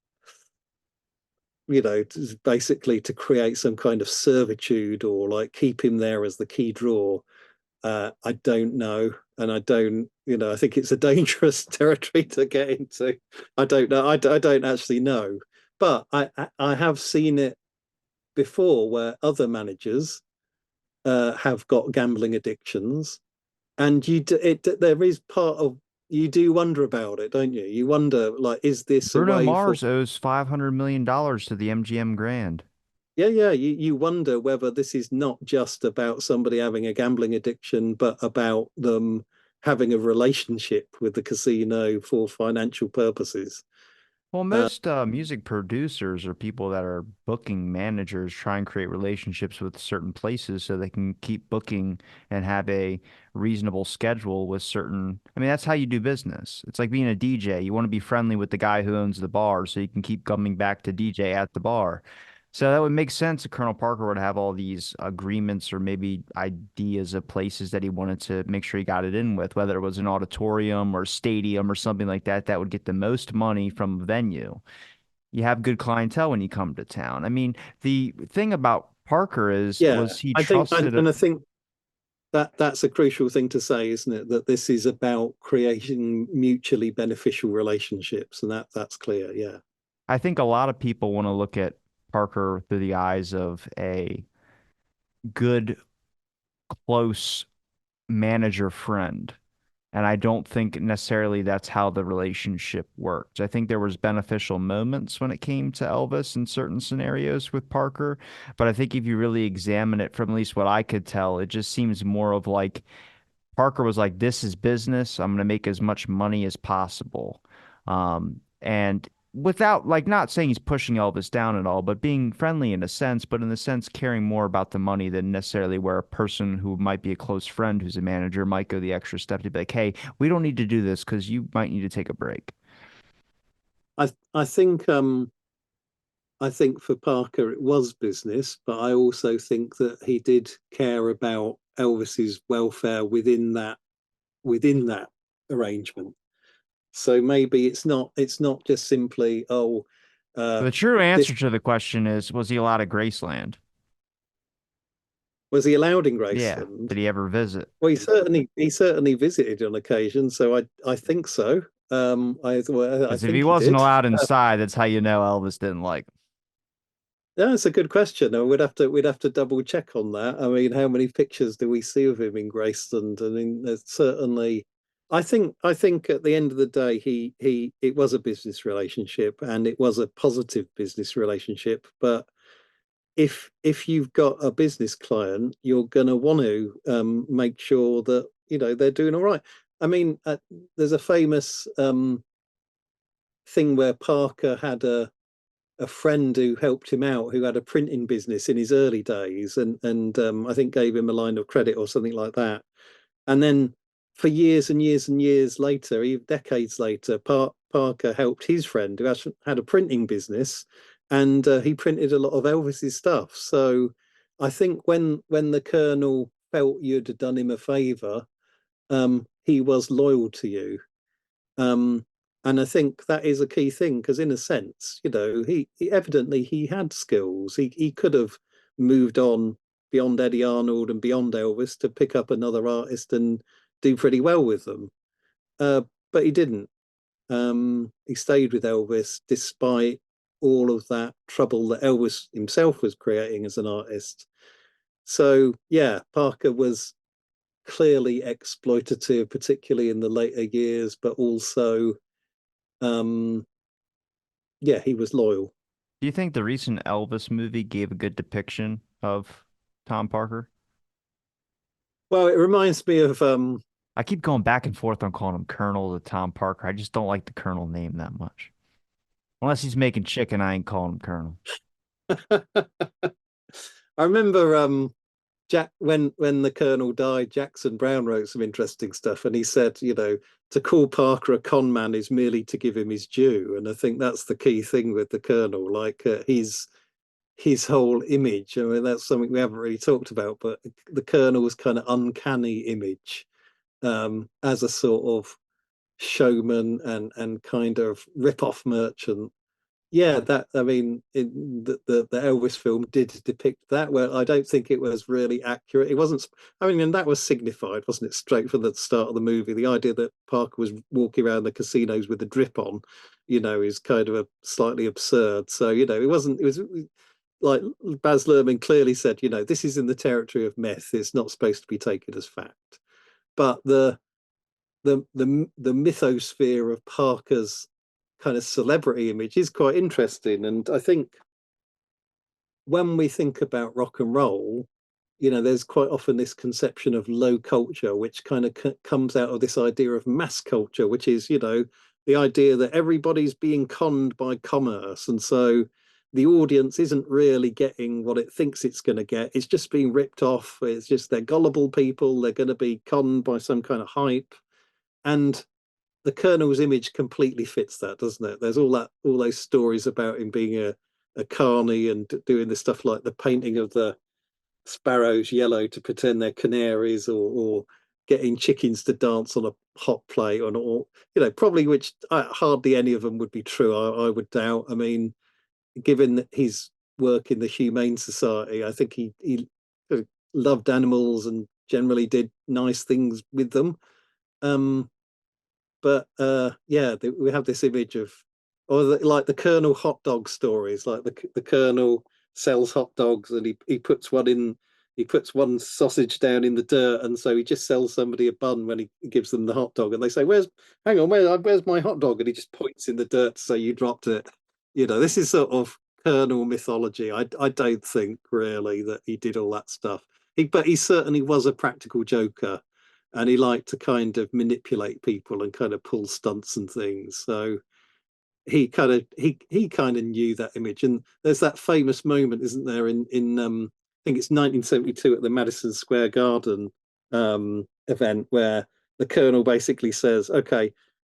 basically to create some kind of servitude or like keep him there as the key draw. I don't know, and I don't, I think it's a dangerous territory to get into. I don't know. I don't actually know, but I have seen it before where other managers have got gambling addictions, and there is part of you do wonder about it, don't you? You wonder like, is this a Bruno way for Mars owes $500 million to the MGM Grand. yeah, yeah. You wonder whether this is not just about somebody having a gambling addiction, but about them having a relationship with the casino for financial purposes. Well, Uh, most music producers or people that are booking managers try and create relationships with certain places so they can keep booking and have a reasonable schedule with certain. I mean, that's how you do business. It's like being a DJ. You want to be friendly with the guy who owns the bar so you can keep coming back to DJ at the bar. So that would make sense if Colonel Parker would have all these agreements or maybe ideas of places that he wanted to make sure he got it in with, whether it was an auditorium or stadium or something like that, that would get the most money from a venue. You have good clientele when you come to town. I mean, the thing about Parker is, yeah, was he I think, trusted and I think that's a crucial thing to say, isn't it? That this is about creating mutually beneficial relationships, and that's clear. Yeah, I think a lot of people want to look at Parker through the eyes of a good, close manager friend. And I don't think necessarily that's how the relationship worked. I think there was beneficial moments when it came to Elvis in certain scenarios with Parker, but I think if you really examine it from at least what I could tell, it just seems more of like Parker was like, "This is business. I'm going to make as much money as possible." And without like not saying he's pushing Elvis down at all, but being friendly in a sense, but in the sense caring more about the money than necessarily where a person who might be a close friend who's a manager might go the extra step to be like, "Hey, we don't need to do this because you might need to take a break." I I think for Parker it was business, but I also think that he did care about Elvis's welfare within that arrangement. So maybe it's not just simply, oh, uh, The true this answer to the question is, was he allowed at Graceland? was he allowed in Yeah. Graceland? Did he ever visit? Well, he certainly visited on occasion, so I think so. I Because if he think he wasn't did. allowed inside, that's how you know Elvis didn't like him. That's a good question. And we'd have to double check on that. I mean, how many pictures do we see of him in Graceland? I mean, there's certainly. I think at the end of the day, he it was a business relationship and it was a positive business relationship. But if you've got a business client, you're going to want to make sure that they're doing all right. I mean, there's a famous thing where Parker had a friend who helped him out who had a printing business in his early days and I think gave him a line of credit or something like that. And then for years and years and years later, even decades later, Parker helped his friend who had a printing business and he printed a lot of Elvis's stuff. So I think when the Colonel felt you'd done him a favor, he was loyal to you. Um, and I think that is a key thing because, in a sense, he evidently he had skills. He could have moved on beyond Eddie Arnold and beyond Elvis to pick up another artist and do pretty well with them. Uh, but he didn't. He stayed with Elvis despite all of that trouble that Elvis himself was creating as an artist. So yeah, Parker was clearly exploitative, particularly in the later years, but also um, yeah, he was loyal. Do you think the recent Elvis movie gave a good depiction of Tom Parker? Well, it reminds me of I keep going back and forth on calling him Colonel to Tom Parker. I just don't like the Colonel name that much. Unless he's making chicken, I ain't calling him Colonel. I remember Jack when the Colonel died, Jackson Brown wrote some interesting stuff, and he said, to call Parker a con man is merely to give him his due, and I think that's the key thing with the Colonel, like his whole image. I mean, that's something we haven't really talked about, but the Colonel's kind of uncanny image as a sort of showman and kind of rip-off merchant. Yeah, that I mean, the Elvis film did depict that. Well, I don't think it was really accurate. It wasn't. I mean, and that was signified, wasn't it? Straight from the start of the movie, the idea that Parker was walking around the casinos with a drip on, is kind of a slightly absurd. So it wasn't. It was like Baz Luhrmann clearly said, this is in the territory of myth. It's not supposed to be taken as fact. But the mythosphere of Parker's kind of celebrity image is quite interesting. And I think when we think about rock and roll, there's quite often this conception of low culture, which kind of comes out of this idea of mass culture, which is, the idea that everybody's being conned by commerce. And so the audience isn't really getting what it thinks it's going to get. It's just being ripped off. It's just they're gullible people. They're going to be conned by some kind of hype. And the Colonel's image completely fits that, doesn't it? There's all those stories about him being a carny and doing the stuff like the painting of the sparrows yellow to pretend they're canaries, or getting chickens to dance on a hot plate, or probably which hardly any of them would be true. I would doubt. I mean, given his work in the Humane Society, I think he loved animals and generally did nice things with them. Um, but yeah, we have this image of, or like the Colonel hot dog stories, like the Colonel sells hot dogs, and he puts one sausage down in the dirt, and so he just sells somebody a bun when he gives them the hot dog, and they say, hang on, where's my hot dog? And he just points in the dirt to say you dropped it. This is sort of Colonel mythology. I don't think really that he did all that stuff. But he certainly was a practical joker, and he liked to kind of manipulate people and kind of pull stunts and things. So he kind of knew that image. And there's that famous moment, isn't there, in I think it's 1972 at the Madison Square Garden event, where the Colonel basically says, "Okay,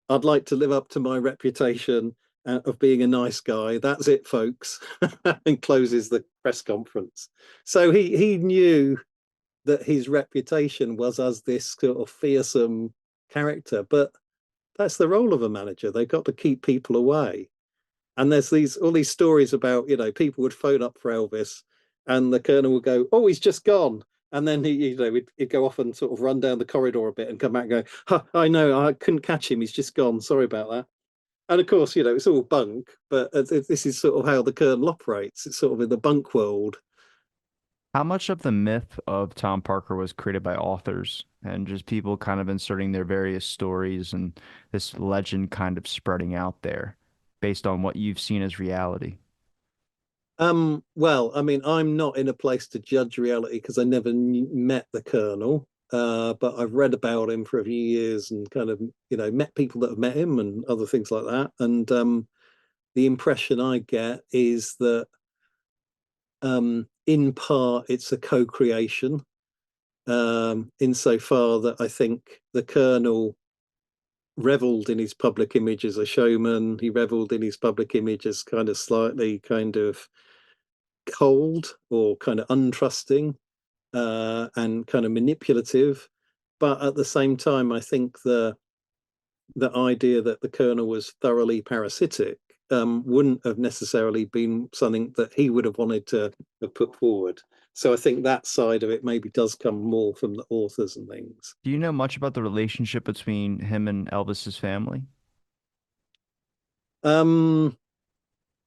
I'd like to live up to my reputation of being a nice guy. That's it, folks," and closes the press conference. So he knew that his reputation was as this sort of fearsome character. But that's the role of a manager. They've got to keep people away. And there's all these stories about, people would phone up for Elvis, and the Colonel would go, "Oh, he's just gone." And then he'd go off and sort of run down the corridor a bit and come back and go, "Huh, I know, I couldn't catch him. He's just gone. Sorry about that." And of course, it's all bunk, but this is sort of how the Colonel operates. It's sort of in the bunk world. How much of the myth of Tom Parker was created by authors and just people kind of inserting their various stories and this legend kind of spreading out there based on what you've seen as reality? Well, I mean, I'm not in a place to judge reality because I never met the Colonel. But I've read about him for a few years and kind of, met people that have met him and other things like that. And the impression I get is that, in part, it's a co-creation, insofar that I think the Colonel reveled in his public image as a showman. He reveled in his public image as kind of slightly kind of cold or kind of untrusting, and kind of manipulative. But at the same time, I think the idea that the Colonel was thoroughly parasitic wouldn't have necessarily been something that he would have wanted to have put forward. So I think that side of it maybe does come more from the authors and things. Do you know much about the relationship between him and Elvis's family? Um,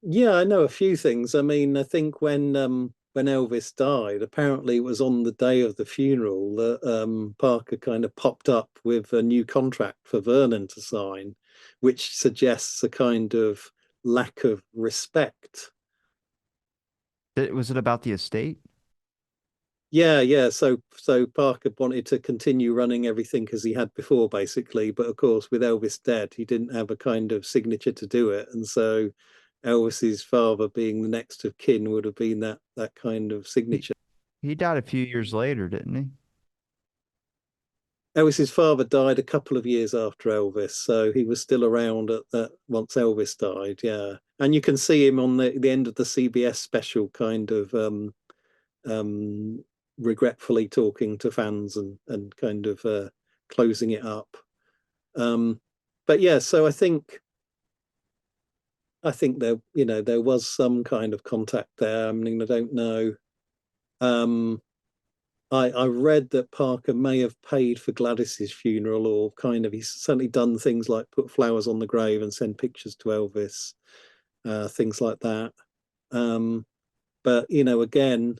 Yeah, I know a few things. I mean, I think when Elvis died, apparently it was on the day of the funeral that Parker kind of popped up with a new contract for Vernon to sign, which suggests a kind of lack of respect. Was it about the estate? Yeah, yeah. So Parker wanted to continue running everything as he had before, basically. But of course, with Elvis dead, he didn't have a kind of signature to do it, and so Elvis's father being the next of kin would have been that kind of He signature. he died a few years later, didn't he? Elvis's father died a couple of years after Elvis, so he was still around at that once Elvis died. Yeah, and you can see him on the end of the CBS special, kind of um, regretfully talking to fans and kind of closing it up. Um, but yeah, so I think there there was some kind of contact there. I mean, I don't know. Um, I read that Parker may have paid for Gladys's funeral, or kind of he's certainly done things like put flowers on the grave and send pictures to Elvis, things like that. Um, but again,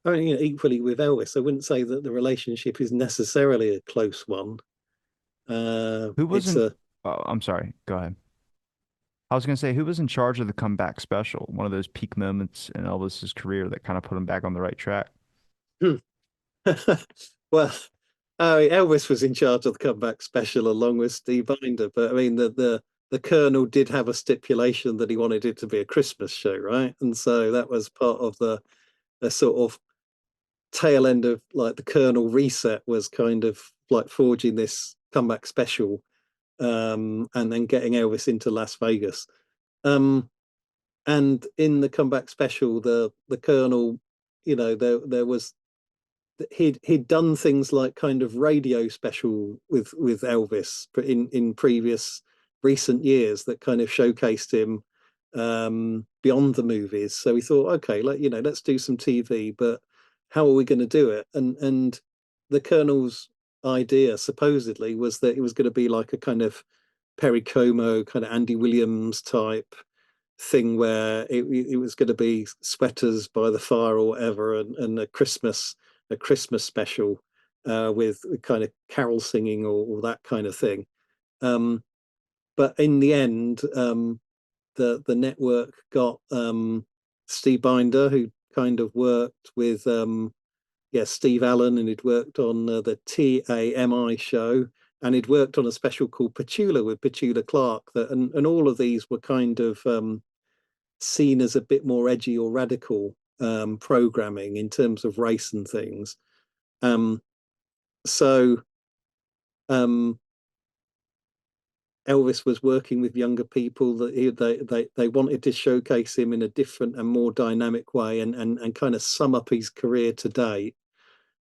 I mean, equally with Elvis, I wouldn't say that the relationship is necessarily a close one. Who It's wasn't? a Oh, I'm sorry. Go ahead. I was gonna say who was in charge of the comeback special, one of those peak moments in Elvis's career that kind of put him back on the right track. well, Elvis was in charge of the comeback special along with Steve Binder, but I mean the Colonel did have a stipulation that he wanted it to be a Christmas show, right? And so that was part of the sort of tail end of like the Colonel reset, was kind of like forging this comeback special, and then getting Elvis into Las Vegas. Um, and in the comeback special, the Colonel, there was he'd done things like kind of radio special with Elvis in previous recent years that kind of showcased him beyond the movies. So we thought, okay, let's do some TV, but how are we going to do it? And the Colonel's idea supposedly was that it was going to be like a kind of Perry Como, kind of Andy Williams type thing, where it was going to be sweaters by the fire or whatever, and a Christmas special, with kind of carol singing, or that kind of thing. Um, but in the end, the network got Steve Binder, who kind of worked with Steve Allen, and he'd worked on the TAMI show, and he'd worked on a special called Petula with Petula Clark. And all of these were kind of seen as a bit more edgy or radical programming in terms of race and things. Um, so um, Elvis was working with younger people that they wanted to showcase him in a different and more dynamic way, and kind of sum up his career to date.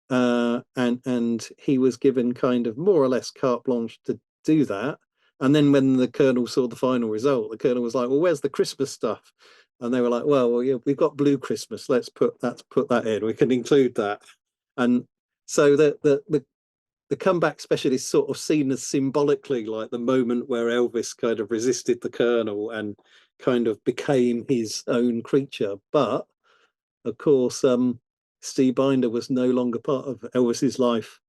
And he was given kind of more or less carte blanche to do that. And then when the Colonel saw the final result, the Colonel was like, "Well, where's the Christmas stuff?" And they were like, "Well, yeah, we've got Blue Christmas. Let's put that in. We can include that." And so the comeback special is sort of seen as symbolically like the moment where Elvis kind of resisted the Colonel and kind of became his own creature. But of course, Steve Binder was no longer part of Elvis's life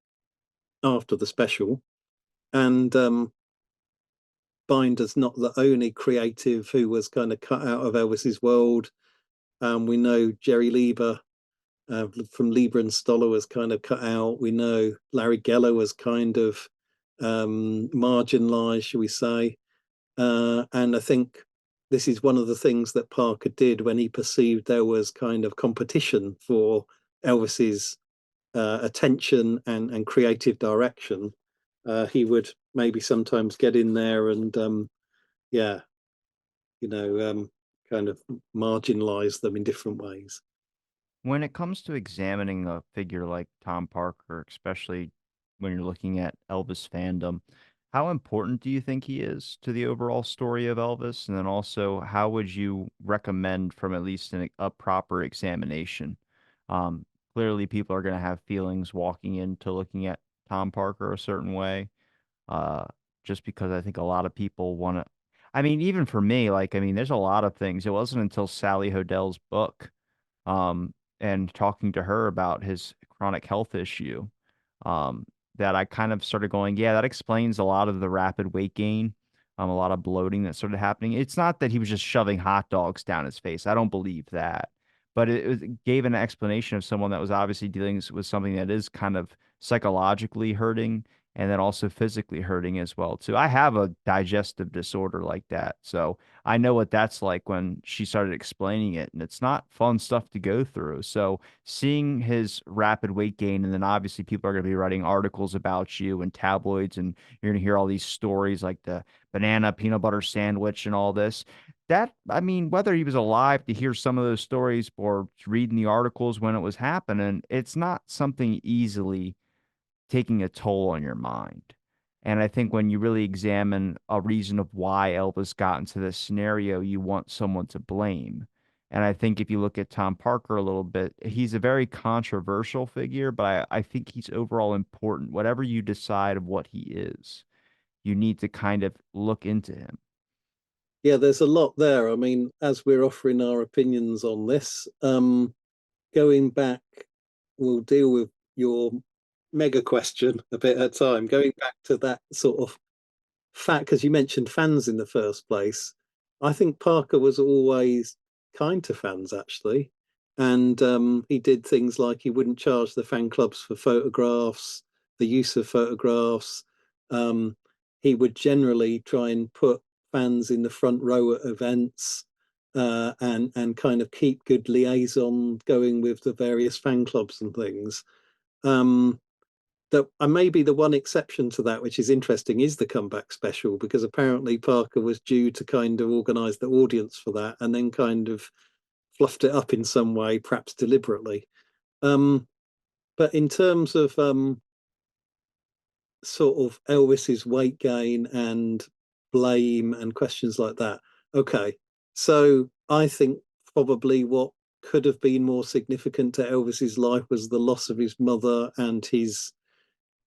after the special, and Binder's not the only creative who was kind of cut out of Elvis's world. We know Jerry Lieber, from Lieber and Stoller, was kind of cut out. We know Larry Geller was kind of marginalized, shall we say. And I think this is one of the things that Parker did when he perceived there was kind of competition for Elvis's attention and creative direction. He would maybe sometimes get in there and, yeah, you know, um, kind of marginalize them in different ways. When it comes to examining a figure like Tom Parker, especially when you're looking at Elvis fandom, how important do you think he is to the overall story of Elvis? And then also, how would you recommend from at least a proper examination? Um, Clearly, people are going to have feelings walking into looking at Tom Parker a certain way, uh, just because I think a lot of people want to. I mean, even for me, like, I mean, there's a lot of things. It wasn't until Sally Hodell's book, and talking to her about his chronic health issue, um, that I kind of started going, yeah, that explains a lot of the rapid weight gain, a lot of bloating that started happening. It's not that he was just shoving hot dogs down his face. I don't believe that. But it gave an explanation of someone that was obviously dealing with something that is kind of psychologically hurting, and then also physically hurting as well too. I have a digestive disorder like that, so I know what that's like when she started explaining it, and it's not fun stuff to go through. So seeing his rapid weight gain, and then obviously people are going to be writing articles about you and tabloids, and you're going to hear all these stories like the banana peanut butter sandwich and all this. That, I mean, whether he was alive to hear some of those stories or reading the articles when it was happening, it's not something easily taking a toll on your mind. And I think when you really examine a reason of why Elvis got into this scenario, you want someone to blame. And I think if you look at Tom Parker a little bit, he's a very controversial figure, but I think he's overall important. Whatever you decide of what he is, you need to kind of look into him. Yeah, there's a lot there. I mean, as we're offering our opinions on this, going back, we'll deal with your mega question a bit at a time. Going back to that sort of fact, because you mentioned fans in the first place, I think Parker was always kind to fans, actually. And he did things like he wouldn't charge the fan clubs for photographs, the use of photographs. Um, he would generally try and put fans in the front row at events, and kind of keep good liaison going with the various fan clubs and things. Um, that and maybe the one exception to that, which is interesting, is the comeback special, because apparently Parker was due to kind of organise the audience for that, and then kind of fluffed it up in some way, perhaps deliberately. Um, but in terms of sort of Elvis's weight gain and blame and questions like that, okay, so I think probably what could have been more significant to Elvis's life was the loss of his mother and his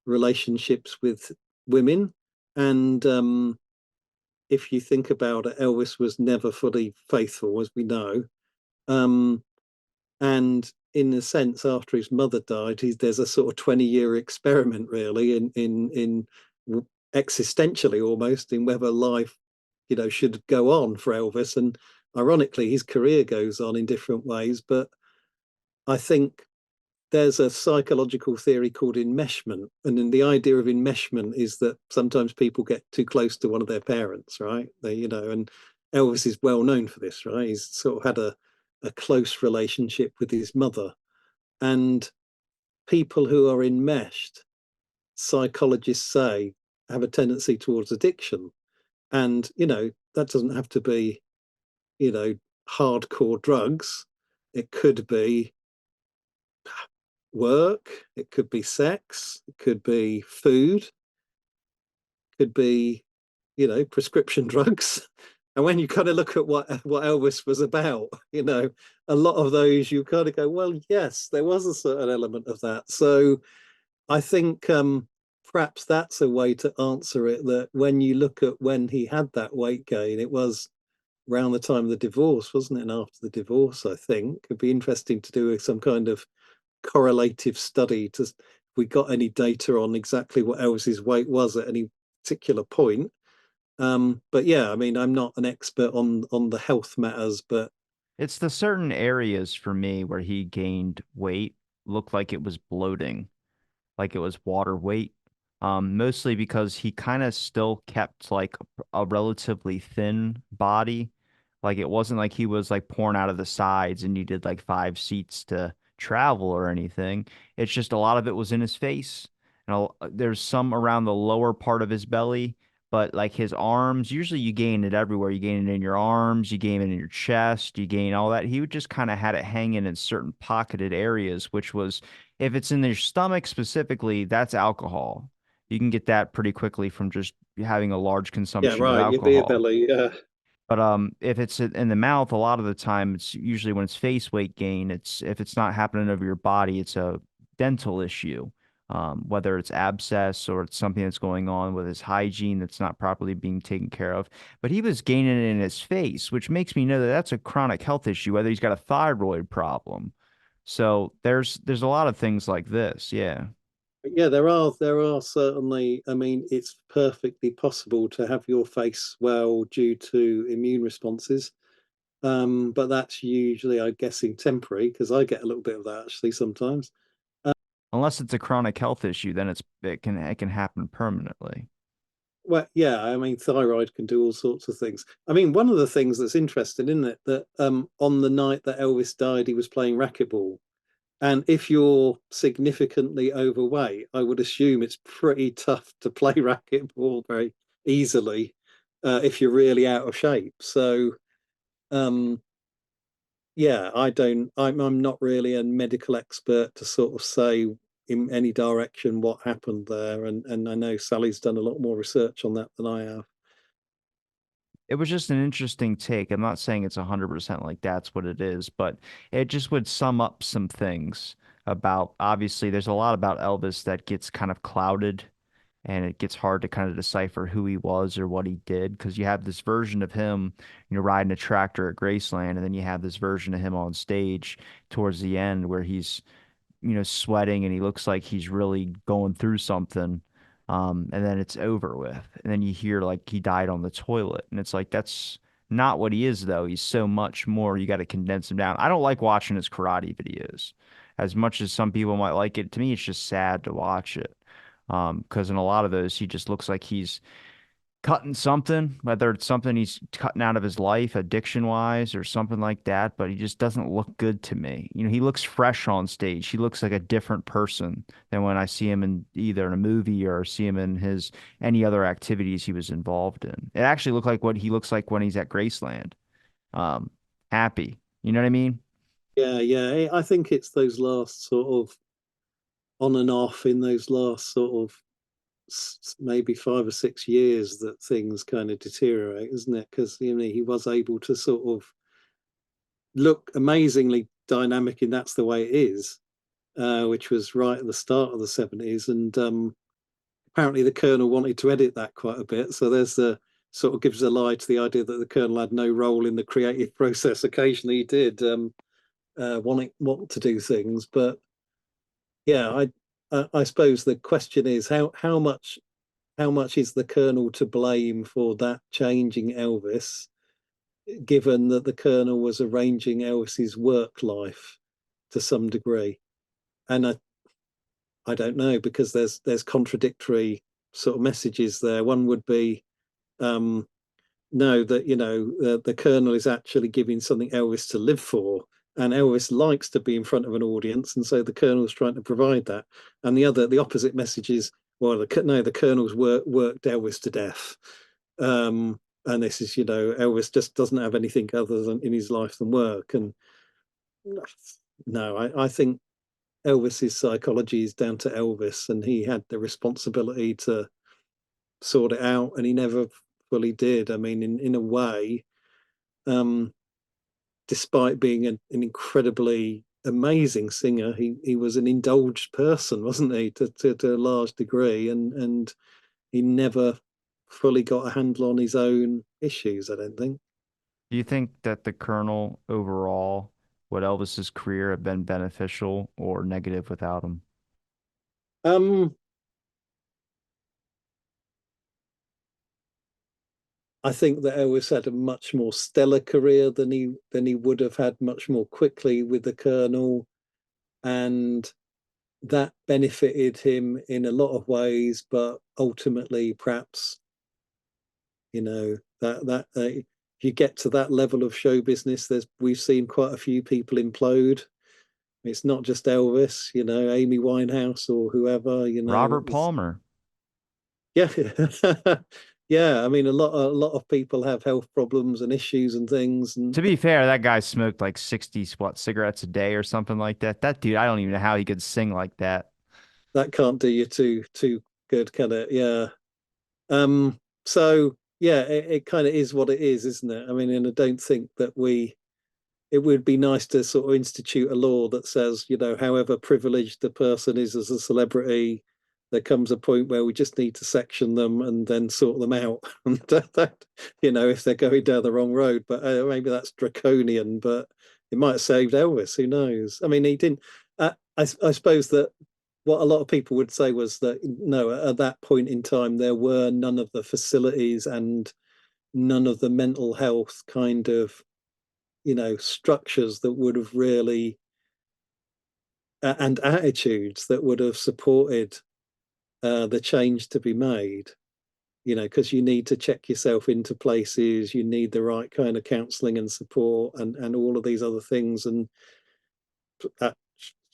relationships with women. And if you think about it, Elvis was never fully faithful, as we know. Um, and in a sense, after his mother died, there's a sort of 20-year experiment, really, in existentially almost, in whether life, should go on for Elvis. And ironically, his career goes on in different ways. But I think there's a psychological theory called enmeshment. And then the idea of enmeshment is that sometimes people get too close to one of their parents, right? And Elvis is well known for this, right? He's sort of had a close relationship with his mother. And people who are enmeshed, psychologists say, have a tendency towards addiction. And, that doesn't have to be, you know, hardcore drugs. It could be work, it could be sex, it could be food, it could be, prescription drugs. And when you kind of look at what Elvis was about, a lot of those you kind of go, well, yes, there was a certain element of that. So I think perhaps that's a way to answer it. That when you look at when he had that weight gain, it was around the time of the divorce, wasn't it? And after the divorce, I think it'd be interesting to do some kind of correlative study to if we got any data on exactly what Elvis's weight was at any particular point. But yeah, I mean, I'm not an expert on the health matters, but It's the certain areas for me where he gained weight looked like it was bloating, like it was water weight. Mostly because he kind of still kept like a relatively thin body. Like it wasn't like he was like pouring out of the sides and you did like 5 seats to travel or anything. It's just a lot of it was in his face. And there's some around the lower part of his belly, but like his arms, usually you gain it everywhere. You gain it in your arms, you gain it in your chest, you gain all that. He would just kind of had it hanging in certain pocketed areas, which was if it's in your stomach specifically, that's alcohol. You can get that pretty quickly from just having a large yeah, consumption of right, your beer alcohol. belly, yeah. But if it's in the mouth, a lot of the time, it's usually when it's face weight gain. It's if it's not happening over your body, it's a dental issue. Whether it's abscess or it's something that's going on with his hygiene that's not properly being taken care of. But he was gaining it in his face, which makes me know that that's a chronic health issue, whether he's got a thyroid problem. So there's a lot of things like this. Yeah. Yeah, there are certainly. I mean, it's perfectly possible to have your face swell due to immune responses. But that's usually, I'm guessing, temporary, because I get a little bit of that actually sometimes. Unless it's a chronic health issue, then it can happen permanently. Well, yeah, I mean, thyroid can do all sorts of things. I mean, one of the things that's interesting, isn't it, that on the night that Elvis died, he was playing racquetball. And if you're significantly overweight, I would assume it's pretty tough to play racquetball very easily if you're really out of shape. So, um, yeah, I'm not really a medical expert to sort of say in any direction what happened there. And I know Sally's done a lot more research on that than I have. It was just an interesting take. I'm not saying it's 100% like that's what it is, but it just would sum up some things about, obviously there's a lot about Elvis that gets kind of clouded, and it gets hard to kind of decipher who he was or what he did, because you have this version of him, riding a tractor at Graceland, and then you have this version of him on stage towards the end where he's sweating and he looks like he's really going through something. And then it's over with. And then you hear like he died on the toilet. And it's like, that's not what he is, though. He's so much more. You got to condense him down. I don't like watching his karate videos as much as some people might like it. To me, it's just sad to watch it. Because in a lot of those, he just looks like he's cutting something, whether it's something he's cutting out of his life, addiction wise, or something like that, but he just doesn't look good to me. He looks fresh on stage. He looks like a different person than when I see him in either in a movie or see him in his any other activities he was involved in. It actually looked like what he looks like when he's at Graceland. Um, Happy. You know what I mean? Yeah, yeah. I think it's those last sort of on and off in those last sort of maybe 5 or 6 years that things kind of deteriorate, isn't it? Because he was able to sort of look amazingly dynamic, and that's the way it is, which was right at the start of the 70s. And apparently, the Colonel wanted to edit that quite a bit. So there's the sort of gives a lie to the idea that the Colonel had no role in the creative process. Occasionally, he did want to do things, but yeah, I suppose the question is how much is the Colonel to blame for that changing Elvis, given that the Colonel was arranging Elvis's work life to some degree? And I don't know, because there's contradictory sort of messages there. One would be um, no, that the Colonel is actually giving something Elvis to live for, and Elvis likes to be in front of an audience, and so the Colonel's trying to provide that. And the opposite message is, well, the Colonel's worked Elvis to death, and this is, Elvis just doesn't have anything other than in his life than work. And no, I think Elvis's psychology is down to Elvis, and he had the responsibility to sort it out, and he never fully did. I mean, in a way, um, despite being an incredibly amazing singer, he was an indulged person, wasn't he, to a large degree, and he never fully got a handle on his own issues, I don't think. Do you think that the Colonel overall, would Elvis's career have been beneficial or negative without him? Um, I think that Elvis had a much more stellar career than he would have had much more quickly with the Colonel, and that benefited him in a lot of ways, but ultimately, perhaps, if you get to that level of show business, we've seen quite a few people implode. It's not just Elvis, Amy Winehouse or whoever, Robert Palmer. yeah, yeah. I mean, a lot of people have health problems and issues and things, and To be fair, that guy smoked like 60 cigarettes a day or something like that. That dude, I don't even know how he could sing like that. that can't do you too good, can it? Yeah. So yeah, it kind of is what it is, isn't it? I mean, and I don't think that it would be nice to sort of institute a law that says, however privileged the person is as a celebrity, there comes a point where we just need to section them and then sort them out. And if they're going down the wrong road. But maybe that's draconian, but it might have saved Elvis. Who knows? I mean, he didn't. I suppose that what a lot of people would say was that no, at that point in time, there were none of the facilities and none of the mental health kind of structures that would have really and attitudes that would have supported the change to be made. Because you need to check yourself into places, you need the right kind of counselling and support, and all of these other things, and that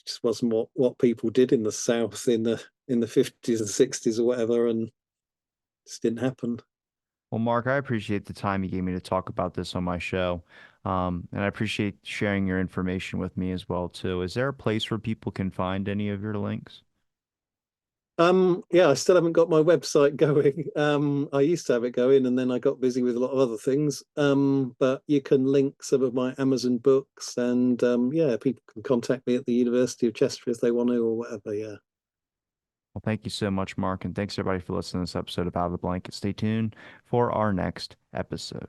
just wasn't what people did in the South in the 50s and 60s or whatever, and just didn't happen. Well, Mark, I appreciate the time you gave me to talk about this on my show. And I appreciate sharing your information with me as well, too. Is there a place where people can find any of your links? Yeah, I still haven't got my website going. I used to have it going, and then I got busy with a lot of other things. But you can link some of my Amazon books, and yeah, people can contact me at the University of Chester if they want to, or whatever. Yeah. Well, thank you so much, Mark, and thanks everybody for listening to this episode of Out of the Blanket. Stay tuned for our next episode.